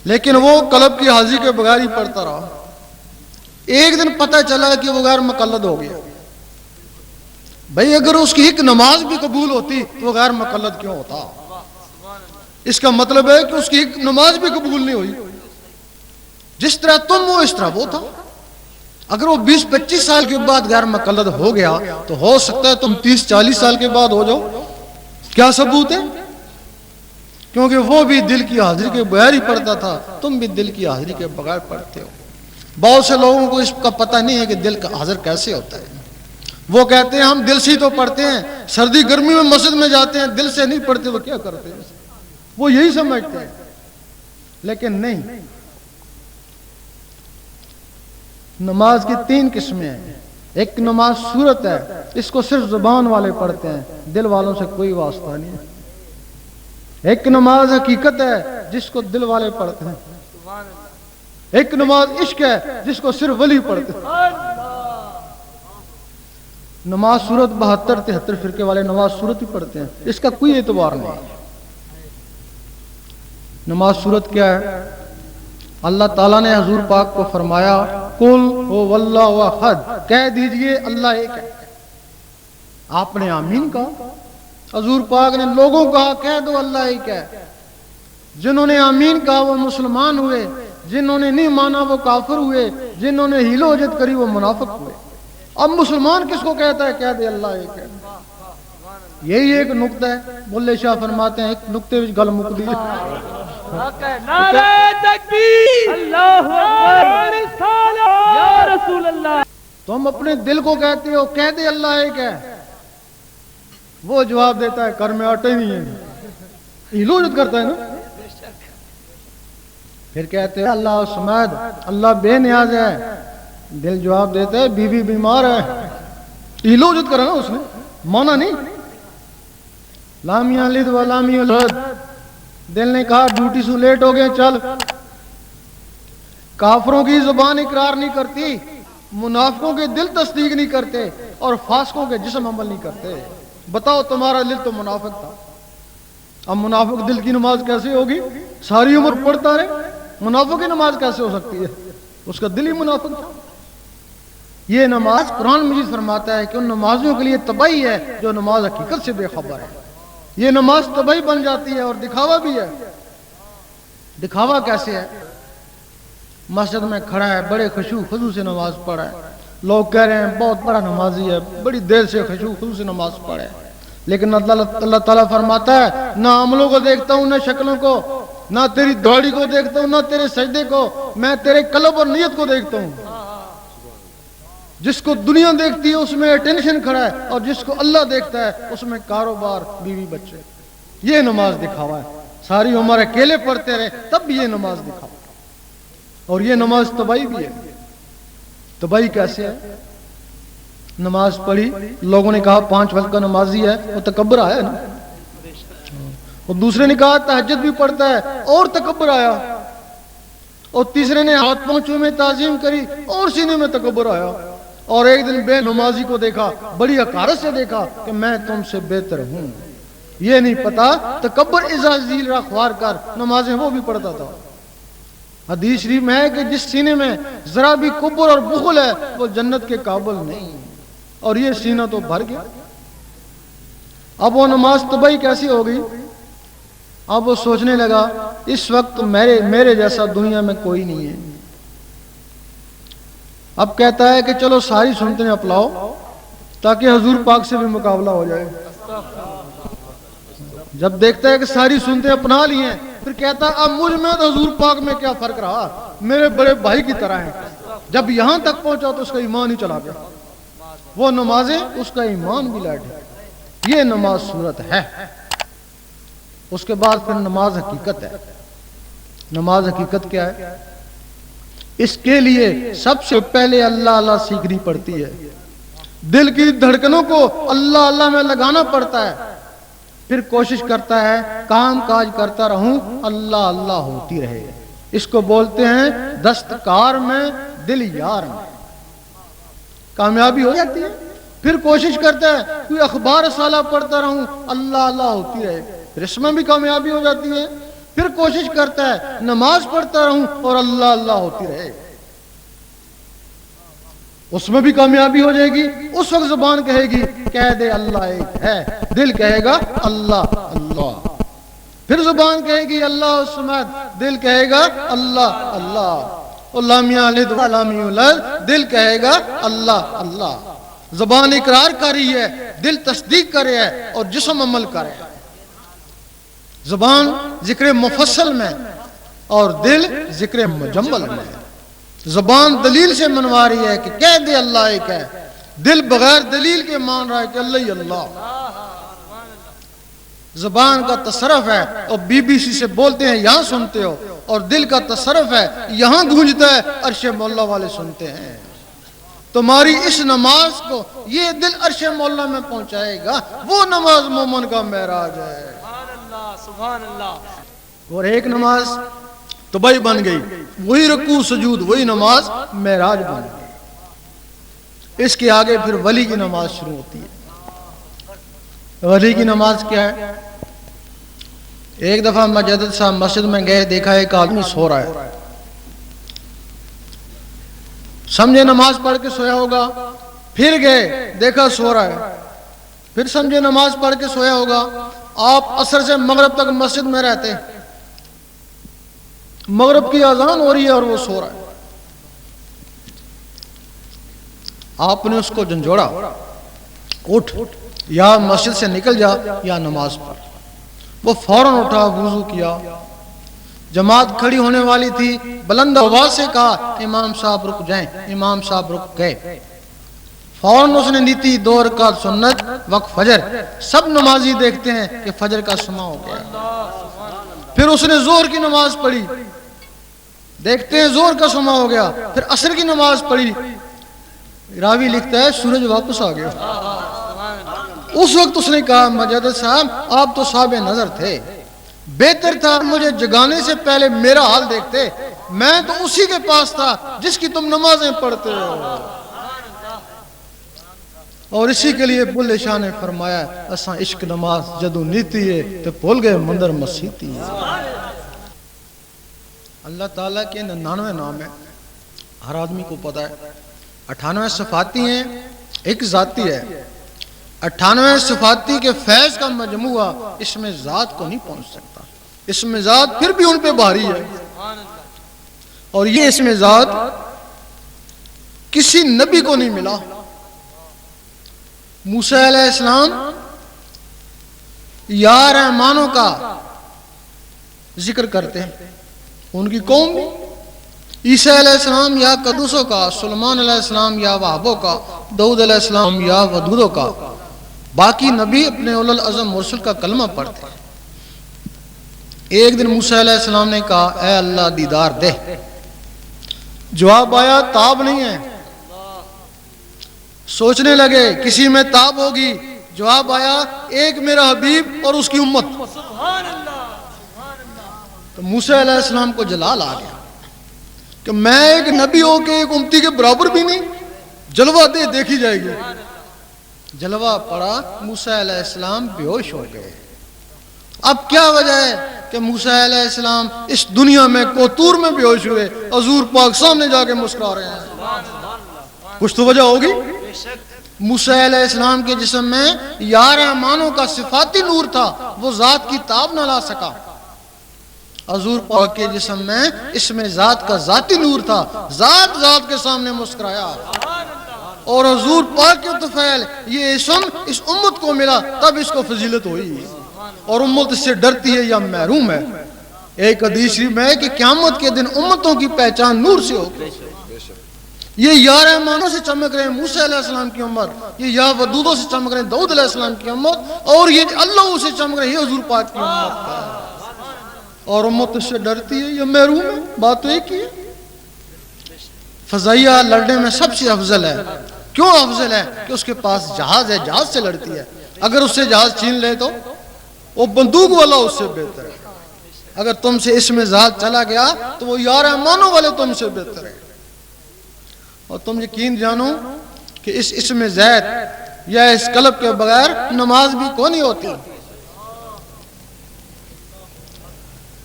لیکن وہ قلب کی حاضری کے بغیر ہی پڑھتا رہا۔ ایک دن پتہ چلا کہ وہ غیر مقلد ہو گیا۔ بھئی اگر اس کی ایک نماز بھی قبول ہوتی تو وہ غیر مقلد کیوں ہوتا؟ اس کا مطلب ہے کہ اس کی ایک نماز بھی قبول نہیں ہوئی، جس طرح تم ہو اس طرح وہ تھا۔ اگر وہ 20-25 سال کے بعد غیر مقلد ہو گیا تو ہو سکتا ہے تم 30-40 سال کے بعد ہو جاؤ۔ کیا ثبوت ہے؟ کیونکہ وہ بھی دل کی حاضری کے بغیر ہی پڑھتا تھا، تم بھی دل کی حاضری کے بغیر پڑھتے ہو۔ بہت سے لوگوں کو اس کا پتہ نہیں ہے کہ دل کا حاضر کیسے ہوتا ہے۔ وہ کہتے ہیں ہم دل سے ہی تو پڑھتے ہیں، سردی گرمی میں مسجد میں جاتے ہیں، دل سے نہیں پڑھتے تو کیا کرتے ہیں؟ وہ یہی سمجھتے ہیں، لیکن نہیں۔ نماز کی 3 قسمیں ہیں۔ ایک نماز صورت ہے، اس کو صرف زبان والے پڑھتے ہیں، دل والوں سے کوئی واسطہ نہیں ہے۔ ایک نماز حقیقت ہے جس کو دل والے پڑھتے ہیں۔ ایک نماز عشق ہے جس کو صرف ولی پڑھتے ہیں۔ نماز صورت 72-73 فرقے والے نماز صورت ہی پڑھتے ہیں، اس کا کوئی اعتبار نہیں۔ نماز صورت کیا ہے؟ اللہ تعالیٰ نے حضور پاک کو فرمایا قل هو اللہ احد، کہہ دیجئے اللہ ایک ہے۔ آپ نے آمین کہا، حضور پاک نے لوگوں کہا کہہ دو اللہ ایک ہے۔ جنہوں نے آمین کہا وہ مسلمان ہوئے، جنہوں نے نہیں مانا وہ کافر ہوئے، جنہوں نے حیل و حجت کری وہ منافق ہوئے۔ اب مسلمان کس کو کہتا ہے کہہ دے اللہ ایک ہے؟ یہی ایک نقطہ ہے۔ بلے شاہ فرماتے ہیں ایک نقطے وچ گل مک دی۔ نعرہ تکبیر، اللہ اکبر، یا رسول اللہ۔ تم اپنے دل کو کہتے ہو کہہ دے اللہ ایک ہے، وہ جواب دیتا ہے کر میں آٹا ہی نہیں ہے، حیل و حجت کرتا ہے نا۔ پھر کہتے ہیں اللہ سمد، اللہ بے نیاز ہے، دل جواب دیتا ہے بیوی بیمار ہے، حیل و حجت کرا نا اس نے، مانا نہیں۔ لامی الد و لامی الحد، دل نے کہا ڈیوٹی سے لیٹ ہو گئے چل۔ کافروں کی زبان اقرار نہیں کرتی، منافقوں کے دل تصدیق نہیں کرتے، اور فاسقوں کے جسم عمل نہیں کرتے۔ بتاؤ تمہارا دل تو منافق تھا، اب منافق دل کی نماز کیسے ہوگی؟ ساری عمر پڑھتا رہے، منافق کی نماز کیسے ہو سکتی ہے؟ اس کا دل ہی منافق تھا۔ یہ نماز قرآن مجید فرماتا ہے کہ ان نمازوں کے لیے تباہی ہے جو نماز حقیقت سے بے خبر ہے۔ یہ نماز تباہی بن جاتی ہے اور دکھاوا بھی ہے۔ دکھاوا کیسے ہے؟ مسجد میں کھڑا ہے، بڑے خشوع خضوع سے نماز پڑھا ہے، لوگ کہہ رہے ہیں بہت بڑا نمازی ہے، بڑی دیر سے خشوع خضوع سے نماز پڑھے، لیکن اللہ تعالیٰ فرماتا ہے نہ عملوں کو دیکھتا ہوں، نہ شکلوں کو، نہ تیری داڑھی کو دیکھتا ہوں، نہ تیرے سجدے کو، میں تیرے قلب اور نیت کو دیکھتا ہوں۔ جس کو دنیا دیکھتی ہے اس میں اٹینشن کھڑا ہے، اور جس کو اللہ دیکھتا ہے اس میں کاروبار، بیوی بچے۔ یہ نماز دکھاوا ہے۔ ساری عمر اکیلے پڑھتے رہے تب بھی یہ نماز دکھاوا، اور یہ نماز تباہی بھی ہے۔ تباہی کیسے ہے؟ نماز پڑھی، لوگوں نے کہا 5 وقت کا نمازی ہے، وہ تکبر آیا نا۔ اور دوسرے نے کہا تہجد بھی پڑھتا ہے، اور تکبر آیا۔ اور تیسرے نے ہاتھ پاؤں میں تعظیم کری، اور سینے میں تکبر آیا۔ اور ایک دن بے نمازی کو دیکھا، بڑی حقارت سے دیکھا کہ میں تم سے بہتر ہوں۔ یہ نہیں پتا تکبر اذا ذیل را خوار کر نمازیں وہ بھی پڑھتا تھا۔ حدیث شریف میں ہے کہ جس سینے میں ذرا بھی کبر اور بخل ہے وہ جنت کے قابل نہیں، اور یہ سینہ تو بھر گیا۔ اب وہ نماز تباہی کیسی ہو گئی؟ اب وہ سوچنے لگا اس وقت میرے جیسا دنیا میں کوئی نہیں ہے۔ اب کہتا ہے کہ چلو ساری سنتیں اپناؤ تاکہ حضور پاک سے بھی مقابلہ ہو جائے۔ جب دیکھتا ہے کہ ساری سنتیں اپنا لی ہیں پھر کہتا ہے اب مجھ میں تو حضور پاک میں کیا فرق رہا، میرے بڑے بھائی کی طرح ہیں۔ جب یہاں تک پہنچا تو اس کا ایمان ہی چلا گیا، وہ نمازیں اس کا ایمان بھی لٹ گیا۔ یہ نماز صورت ہے۔ اس کے بعد پھر نماز حقیقت ہے۔ نماز حقیقت کیا ہے؟ اس کے لیے سب سے پہلے اللہ اللہ سیکھنی پڑتی ہے، دل کی دھڑکنوں کو اللہ اللہ میں لگانا پڑتا ہے، پھر کوشش کرتا ہے کام کاج کرتا رہوں اللہ اللہ ہوتی رہے۔ اس کو بولتے ہیں دستکار میں دل یار میں۔ کامیابی ہو جاتی ہے، پھر کوشش کرتا ہے کوئی اخبار سالہ پڑھتا رہوں اللہ اللہ ہوتی رہے، پھر اس میں بھی کامیابی ہو جاتی ہے، پھر کوشش کرتا ہے نماز پڑھتا رہوں اور اللہ اللہ ہوتی رہے، اس میں بھی کامیابی ہو جائے گی۔ اس وقت زبان کہے گی کہہ دے اللہ ایک ہے، دل کہے گا اللہ اللہ، پھر زبان کہے گی اللہ الصمد، دل کہے گا اللہ اللہ، لم یلد ولم یولد، دل کہے گا اللہ اللہ۔ زبان اقرار کر رہی ہے، دل تصدیق کرے ہے اور جسم عمل کرے ہے۔ زبان ذکر مفصل میں اور دل ذکر مجمل میں۔ زبان دلیل سے منوا رہی ہے کہ کہہ دے اللہ ایک ہے، دل بغیر دلیل کے مان رہا ہے کہ اللہ ہی اللہ۔ زبان کا تصرف ہے اور BBC سے بولتے ہیں یہاں سنتے ہو، اور دل کا تصرف ہے یہاں گونجتا ہے عرش مولا والے سنتے ہیں۔ تمہاری اس نماز کو یہ دل عرش مولا میں پہنچائے گا، وہ نماز مومن کا معراج ہے۔ سبحان اللہ۔ اور ایک نماز تباہی بن گئی، وہی رکوع سجود، وہی نماز معراج بن گئی۔ اس کے آگے پھر ولی کی نماز شروع ہوتی ہے۔ ولی کی نماز کیا ہے؟ ایک دفعہ مجدد صاحب مسجد میں گئے، دیکھا ایک آدمی سو رہا ہے، سمجھے نماز پڑھ کے سویا ہوگا، پھر گئے دیکھا سو رہا ہے، پھر سمجھے نماز پڑھ کے سویا ہوگا۔ آپ عصر سے مغرب تک مسجد میں رہتے، مغرب کی اذان ہو رہی ہے اور وہ سو رہا ہے۔ آپ نے اس کو جھنجھوڑا، اٹھ، یا مسجد سے نکل جا یا نماز پڑھ۔ وہ فوراً اٹھا، وضو کیا، جماعت کھڑی ہونے والی تھی، بلند آواز سے کہا امام صاحب رک جائیں، امام صاحب رک گئے۔ فوراً اس نے نیتی 2 رکعت سنت وقت فجر، سب نمازی دیکھتے ہیں کہ فجر کا سما ہو گیا۔ پھر اس نے ظہر کی نماز پڑھی، دیکھتے ہیں ظہر کا سما ہو گیا۔ پھر عصر کی نماز پڑھی، راوی لکھتا ہے سورج واپس آ گیا۔ اس وقت اس نے کہا مجدد صاحب آپ تو صاحب نظر تھے، بہتر تھا مجھے جگانے سے پہلے میرا حال دیکھتے، میں تو اسی کے پاس تھا جس کی تم نمازیں پڑھتے ہو۔ اور اسی کے لیے بلے شاہ نے فرمایا اساں عشق نماز جدو نیتی ہے تو بھول گئے مندر مسیتی ہے۔ اللہ تعالیٰ کے 99 نام ہیں، ہر آدمی کو پتا ہے۔ 98 صفاتی ہیں، ایک ذاتی ہے۔ 98 صفاتی کے فیض کا مجموعہ اس میں ذات کو نہیں پہنچ سکتا، اس میں ذات پھر بھی ان پہ بھاری ہے۔ اور یہ اس میں ذات کسی نبی کو نہیں ملا۔ موسیٰ علیہ السلام یا رحمانوں کا ذکر کرتے ہیں، ان کی قوم بھی۔ عیسیٰ علیہ السلام یا قدوسوں کا، سلیمان علیہ السلام یا وہابوں کا، داؤد علیہ السلام یا ودودوں کا۔ باقی نبی اپنے اولو العزم مرسل کا کلمہ پڑھتے ہیں۔ ایک دن موسیٰ علیہ السلام نے کہا اے اللہ دیدار دے، جواب آیا تاب نہیں ہے۔ سوچنے لگے کسی میں تاب ہوگی، جواب آیا ایک میرا حبیب اور اس کی امت۔ تو موسیٰ علیہ السلام کو جلال آ گیا کہ میں ایک نبی ہو کے ایک امتی کے برابر بھی نہیں، جلوہ دے دیکھی جائے گی۔ جلوہ پڑا، موسیٰ علیہ السلام بے ہوش ہو گئے۔ اب کیا وجہ ہے کہ موسیٰ علیہ السلام اس دنیا میں کوتور میں بے ہوش ہوئے، حضور پاک سامنے جا کے مسکرا رہے ہیں؟ کچھ تو وجہ ہوگی۔ موسیٰ علیہ السلام کے جسم میں یا رحمانوں کا صفاتی نور تھا، وہ ذات کی تاب نہ لا سکا۔ حضور پاک کے جسم میں اس میں ذات کا ذاتی نور تھا، ذات ذات کے سامنے مسکرایا، اور حضور پاک کے طفیل یہ اسم اس امت کو ملا، تب اس کو فضیلت ہوئی، اور امت اس سے ڈرتی ہے یا محروم ہے۔ ایک حدیث میں ہے کہ قیامت کے دن امتوں کی پہچان نور سے ہوگی۔ یہ یا رحمانوں سے چمک رہے ہیں موسیٰ علیہ السلام کی امت، یہ یا ودودوں سے چمک رہے ہیں داؤد علیہ السلام کی امت، اور یہ اللہ سے چمک رہے ہیں حضور پاک کی امت ہے، اور امت اس سے ڈرتی ہے یا محروم ہے۔ بات تو ایک ہی ہے۔ فضائیہ لڑنے میں سب سے افضل ہے۔ کیوں افضل ہے؟ کہ اس کے پاس جہاز ہے، جہاز سے لڑتی ہے۔ اگر اس سے جہاز چھین لے تو وہ بندوق والا اس سے بہتر ہے۔ اگر تم سے اس میں ذات چلا گیا تو وہ یا رحمانوں والے تم سے بہتر ہے۔ اور تم یقین جانو کہ اس میں زید یا اس قلب کے بغیر نماز بھی کونی ہوتی۔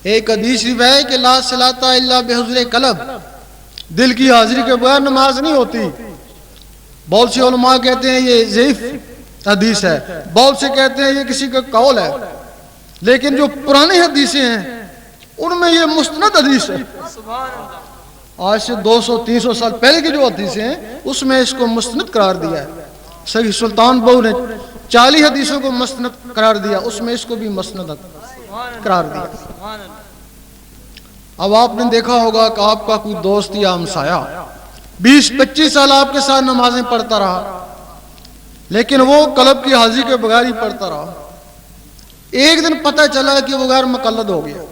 ایک حدیث ہے کہ لا صلاۃ الا بحضور قلب، دل کی حاضری کے بغیر نماز نہیں ہوتی۔ بہت سے علماء کہتے ہیں یہ ضعیف حدیث ہے، بہت سے کہتے ہیں یہ کسی کا قول ہے، لیکن جو پرانی حدیثیں ہیں ان میں یہ مستند حدیث ہے۔ آج سے 200-300 سال پہلے کی جو حدیثیں ہیں اس میں اس کو مستند قرار دیا ہے۔ صحیح سلطان بہو نے 40 حدیثوں کو مستند قرار دیا، اس میں اس کو بھی مستند قرار دیا۔ اب آپ نے دیکھا ہوگا کہ آپ کا کوئی دوست یا ہمسایہ 20-25 سال آپ کے ساتھ نمازیں پڑھتا رہا، لیکن وہ قلب کی حاضری کے بغیر ہی پڑھتا رہا۔ ایک دن پتہ چلا کہ وہ غیر مقلد ہو گیا۔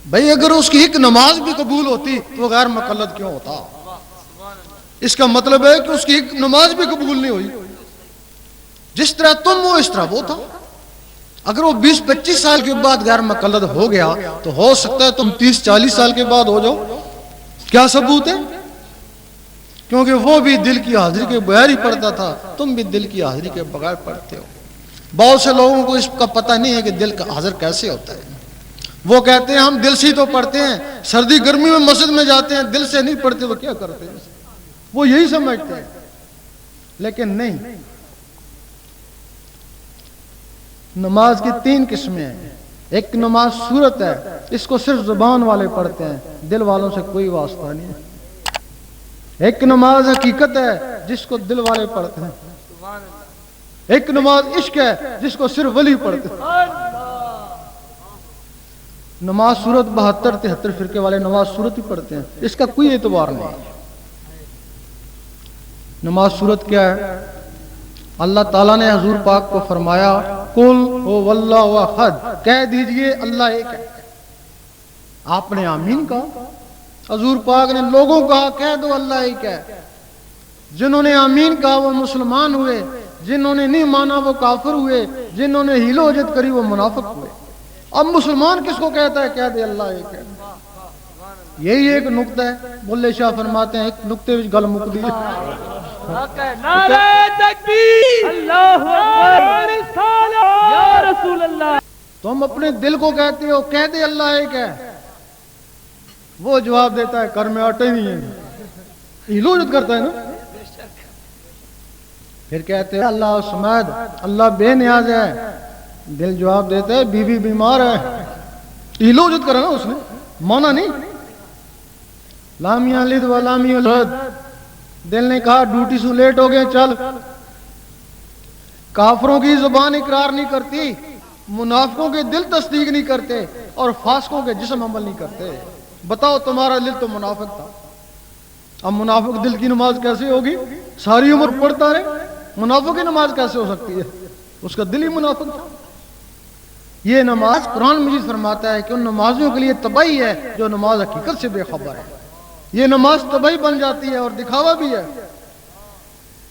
بھئی اگر اس کی ایک نماز بھی قبول ہوتی تو وہ غیر مقلد کیوں ہوتا؟ اس کا مطلب ہے کہ اس کی ایک نماز بھی قبول نہیں ہوئی۔ جس طرح تم ہو اس طرح وہ تھا۔ اگر وہ 20-25 سال کے بعد غیر مقلد ہو گیا تو ہو سکتا ہے تم 30-40 سال کے بعد ہو جاؤ۔ کیا ثبوت ہے؟ کیونکہ وہ بھی دل کی حاضری کے بغیر ہی پڑھتا تھا، تم بھی دل کی حاضری کے بغیر پڑھتے ہو۔ بہت سے لوگوں کو اس کا پتہ نہیں ہے کہ دل کا حاضر کیسے ہوتا ہے۔ وہ کہتے ہیں ہم دل سے ہی تو پڑھتے ہیں، سردی گرمی میں مسجد میں جاتے ہیں، دل سے نہیں پڑھتے تو کیا کرتے ہیں؟ وہ یہی سمجھتے ہیں، لیکن نہیں۔ نماز کی 3 قسمیں ہیں۔ ایک نماز صورت ہے، اس کو صرف زبان والے پڑھتے ہیں، دل والوں سے کوئی واسطہ نہیں ہے۔ ایک نماز حقیقت ہے جس کو دل والے پڑھتے ہیں۔ ایک نماز عشق ہے جس کو صرف ولی پڑھتے ہیں۔ نماز صورت 72-73 فرقے والے نماز صورت ہی پڑھتے ہیں، اس کا کوئی اعتبار نہیں۔ نماز صورت کیا ہے؟ اللہ تعالیٰ نے حضور پاک کو فرمایا قل هو اللہ احد، کہہ دیجئے اللہ ایک ہے۔ آپ نے آمین کہا، حضور پاک نے لوگوں کہا کہہ دو اللہ ایک ہے۔ جنہوں نے آمین کہا وہ مسلمان ہوئے، جنہوں نے نہیں مانا وہ کافر ہوئے، جنہوں نے حیل و حجت کری وہ منافق ہوئے۔ اب مسلمان کس کو کہتا ہے کہہ دے اللہ ایک ہے؟ یہی ایک نقطہ ہے۔ بلے شاہ فرماتے ہیں ایک نقطے وچ گل مک دی۔ نعرہ تکبیر، اللہ اکبر، یا رسول اللہ۔ تم اپنے دل کو کہتے ہو کہہ دے اللہ ایک ہے، وہ جواب دیتا ہے کر میں آٹا ہی نہیں ہے، حیل و حجت کرتا ہے نا۔ پھر کہتے ہیں اللہ سمد، اللہ بے نیاز ہے، دل جواب دیتا ہے بیوی بیمار ہے، حیل و حجت کرا نا اس نے، مانا نہیں۔ لام یلد ولم یولد، دل نے کہا ڈیوٹی سے لیٹ ہو گئے چل۔ کافروں کی زبان اقرار نہیں کرتی، منافقوں کے دل تصدیق نہیں کرتے، اور فاسقوں کے جسم عمل نہیں کرتے۔ بتاؤ تمہارا دل تو منافق تھا، اب منافق دل کی نماز کیسے ہوگی؟ ساری عمر پڑھتا رہے، منافق کی نماز کیسے ہو سکتی ہے؟ اس کا دل ہی منافق تھا۔ یہ نماز قرآن مجید فرماتا ہے کہ ان نمازوں کے لیے تباہی ہے جو نماز حقیقت سے بے خبر ہے۔ یہ نماز تباہی بن جاتی ہے اور دکھاوا بھی ہے۔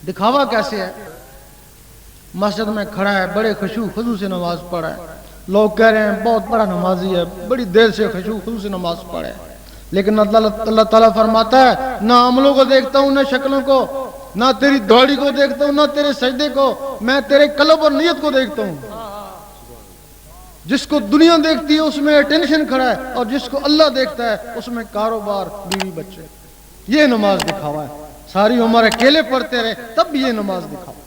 دکھاوا کیسے ہے؟ مسجد میں کھڑا ہے، بڑے خشوع خضوع سے نماز پڑھا ہے، لوگ کہہ رہے ہیں بہت بڑا نمازی ہے، بڑی دیر سے خشوع خضوع سے نماز پڑھے، لیکن اللہ تعالیٰ فرماتا ہے نہ عملوں کو دیکھتا ہوں، نہ شکلوں کو، نہ تیری داڑھی کو دیکھتا ہوں، نہ تیرے سجدے کو، میں تیرے قلب اور نیت کو دیکھتا ہوں۔ جس کو دنیا دیکھتی ہے اس میں ٹینشن کھڑا ہے، اور جس کو اللہ دیکھتا ہے اس میں کاروبار، بیوی بچے. یہ نماز دکھاوا ہے. ساری عمر اکیلے پڑھتے رہے تب بھی یہ نماز دکھاوا.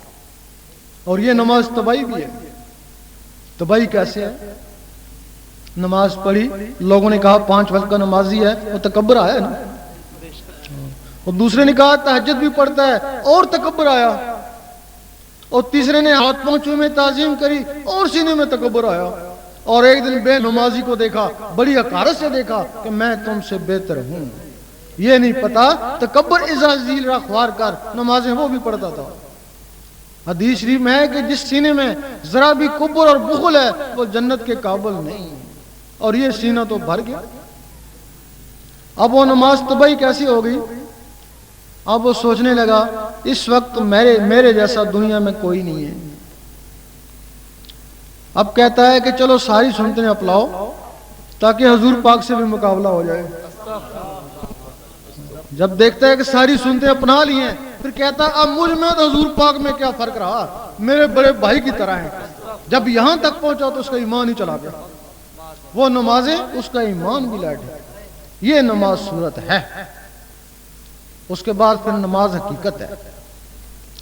اور یہ نماز تباہی بھی ہے. تباہی کیسے ہے؟ نماز پڑھی، لوگوں نے کہا 5 وقت کا نمازی ہے، وہ تکبر آیا نا. اور دوسرے نے کہا تہجد بھی پڑھتا ہے، اور تکبر آیا. اور تیسرے نے ہاتھ پاؤں میں تعظیم کری، اور سینے میں تکبر آیا. اور ایک دن بے نمازی کو دیکھا، بڑی حقارت سے دیکھا کہ میں تم سے بہتر ہوں. یہ نہیں پتا تکبر اذا ذیل را خوار کر، نمازیں وہ بھی پڑھتا تھا. حدیث شریف میں ہے کہ جس سینے میں ذرا بھی کبر اور بخل ہے وہ جنت کے قابل نہیں. اور یہ سینہ تو بھر گیا. اب وہ نماز تباہی کیسی ہو گئی؟ اب وہ سوچنے لگا اس وقت میرے جیسا دنیا میں کوئی نہیں ہے. اب کہتا ہے کہ چلو ساری سنتیں اپناؤ تاکہ حضور پاک سے بھی مقابلہ ہو جائے. جب دیکھتا ہے کہ ساری سنتیں اپنا لی ہیں، پھر کہتا ہے اب مجھ میں تو حضور پاک میں کیا فرق رہا، میرے بڑے بھائی کی طرح ہیں. جب یہاں تک پہنچا تو اس کا ایمان ہی چلا گیا. وہ نمازیں اس کا ایمان بھی لائٹ ہے. یہ نماز صورت ہے. اس کے بعد پھر نماز حقیقت ہے.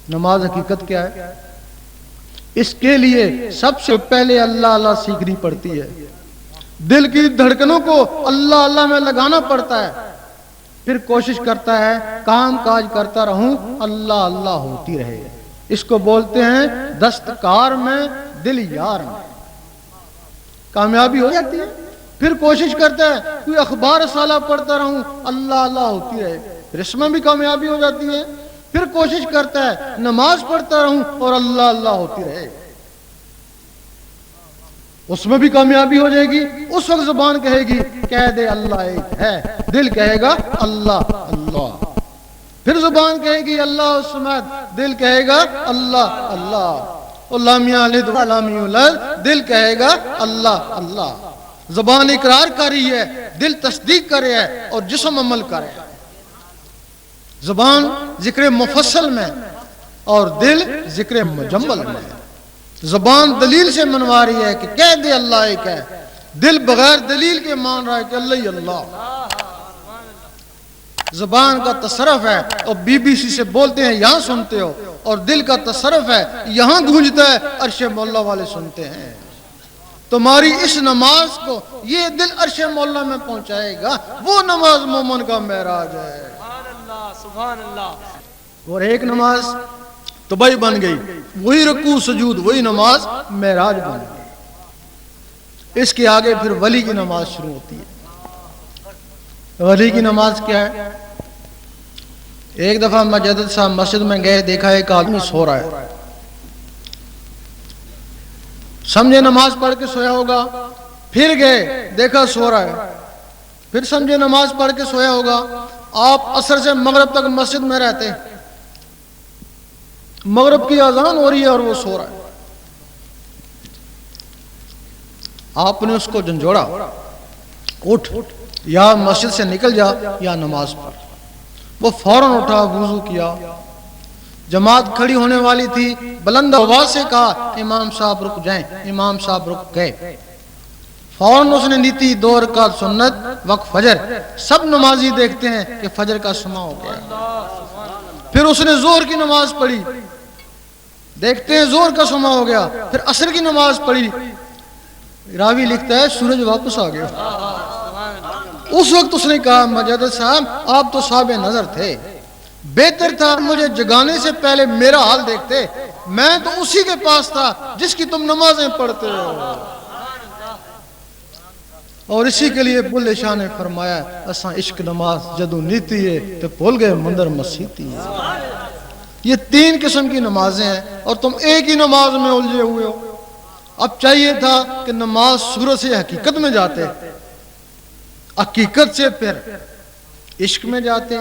نماز حقیقت کیا ہے؟ اس کے لیے سب سے پہلے اللہ اللہ سیکھنی پڑتی ہے. دل کی دھڑکنوں کو اللہ اللہ میں لگانا پڑتا ہے. پھر کوشش کرتا ہے کام کاج کرتا رہوں اللہ اللہ ہوتی رہے. اس کو بولتے ہیں دستکار میں دل یار میں. کامیابی ہو جاتی ہے. پھر کوشش کرتا ہے کوئی اخبار سالہ پڑھتا رہوں اللہ اللہ ہوتی رہے. پھر اس میں بھی کامیابی ہو جاتی ہے. پھر کوشش کرتا ہے نماز پڑھتا رہوں اور اللہ اللہ ہوتی رہے. اس میں بھی کامیابی ہو جائے گی. اس وقت زبان کہے گی کہہ دے اللہ ایک ہے، دل کہے گا اللہ اللہ. پھر زبان کہے گی اللہ الصمد، دل کہے گا اللہ اللہ. لم یلد ولم یولد، دل کہے گا اللہ اللہ. زبان اقرار کر رہی ہے، دل تصدیق کر رہا ہے اور جسم عمل کر رہا ہے. زبان ذکر مفصل میں اور دل ذکر مجمل میں. زبان دلیل سے منوا رہی ہے کہ کہہ دے اللہ ایک ہے، دل بغیر دلیل کے مان رہا ہے کہ اللہ ہی اللہ. زبان کا تصرف ہے اور BBC سے بولتے ہیں یہاں سنتے ہو، اور دل کا تصرف ہے یہاں گونجتا ہے عرش مولا والے سنتے ہیں. تمہاری اس نماز کو یہ دل عرش مولا میں پہنچائے گا. وہ نماز مومن کا معراج ہے. سبحان اللہ. اور ایک نماز تباہی بن گئی، وہی رکوع سجود، وہی نماز معراج بن گئی. اس کے آگے پھر ولی کی نماز شروع ہوتی ہے. ولی کی نماز کیا ہے؟ ایک دفعہ مجدد صاحب مسجد میں گئے، دیکھا ایک آدمی سو رہا ہے. سمجھے نماز پڑھ کے سویا ہوگا. پھر گئے، دیکھا سو رہا ہے. پھر سمجھے نماز پڑھ کے سویا ہوگا. آپ عصر سے مغرب تک مسجد میں رہتے، مغرب کی اذان ہو رہی ہے اور وہ سو رہا ہے. آپ نے اس کو جھنجھوڑا، اٹھ، یا مسجد سے نکل جا یا نماز پڑھ. وہ فوراً اٹھا، وضو کیا. جماعت کھڑی ہونے والی تھی، بلند آواز سے کہا امام صاحب رک جائیں. امام صاحب رک گئے. فوراً اس نے نیتی 2 رکعت سنت وقت فجر. سب نمازی دیکھتے ہیں کہ فجر کا سما ہو گیا. پھر اس نے ظہر کی نماز پڑھی، دیکھتے ہیں ظہر کا سما ہو گیا. پھر عصر کی نماز پڑھی. راوی لکھتا ہے سورج واپس آ گیا. اس وقت اس نے کہا مجدد صاحب آپ تو صاحب نظر تھے، بہتر تھا مجھے جگانے سے پہلے میرا حال دیکھتے. میں تو اسی کے پاس تھا جس کی تم نمازیں پڑھتے ہو. اور اسی کے لیے بلے شاہ نے فرمایا اساں عشق نماز جدو نیتی ہے تو بھول گئے مندر مسیتی ہے. یہ 3 قسم کی نمازیں ہیں اور تم ایک ہی نماز میں الجھے ہوئے ہو. اب چاہیے تھا کہ نماز صورت سے حقیقت میں جاتے، حقیقت سے پھر عشق میں جاتے.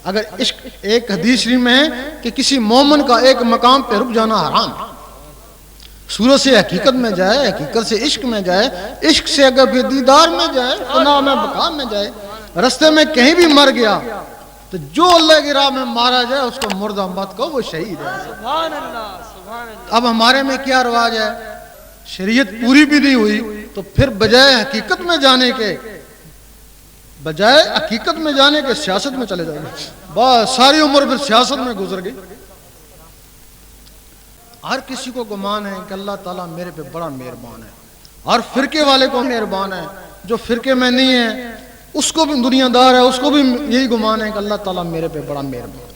اگر عشق، ایک حدیث شریف میں ہے کہ کسی مومن کا ایک مقام پہ رک جانا حرام. صورت سے حقیقت میں جائے، حقیقت سے عشق میں جائے، عشق سے اگر بھی دیدار میں جائے، فنا میں بقا میں جائے. رستے میں کہیں بھی مر گیا تو جو اللہ کی راہ میں مارا جائے اس کو مردہ مت کو، وہ شہید ہے. سبحان اللہ سبحان اللہ. اب ہمارے میں کیا رواج ہے، شریعت پوری بھی نہیں ہوئی تو پھر بجائے حقیقت میں جانے کے سیاست میں چلے جائیں گے. بس ساری عمر پھر سیاست میں گزر گئی. ہر کسی کو گمان ہے کہ اللہ تعالیٰ میرے پہ بڑا مہربان ہے. ہر فرقے والے کو مہربان ہے. جو فرقے میں نہیں ہے اس کو بھی دنیا دار ہے, اس کو بھی یہی گمان ہے کہ اللہ تعالیٰ میرے پہ بڑا مہربان ہے.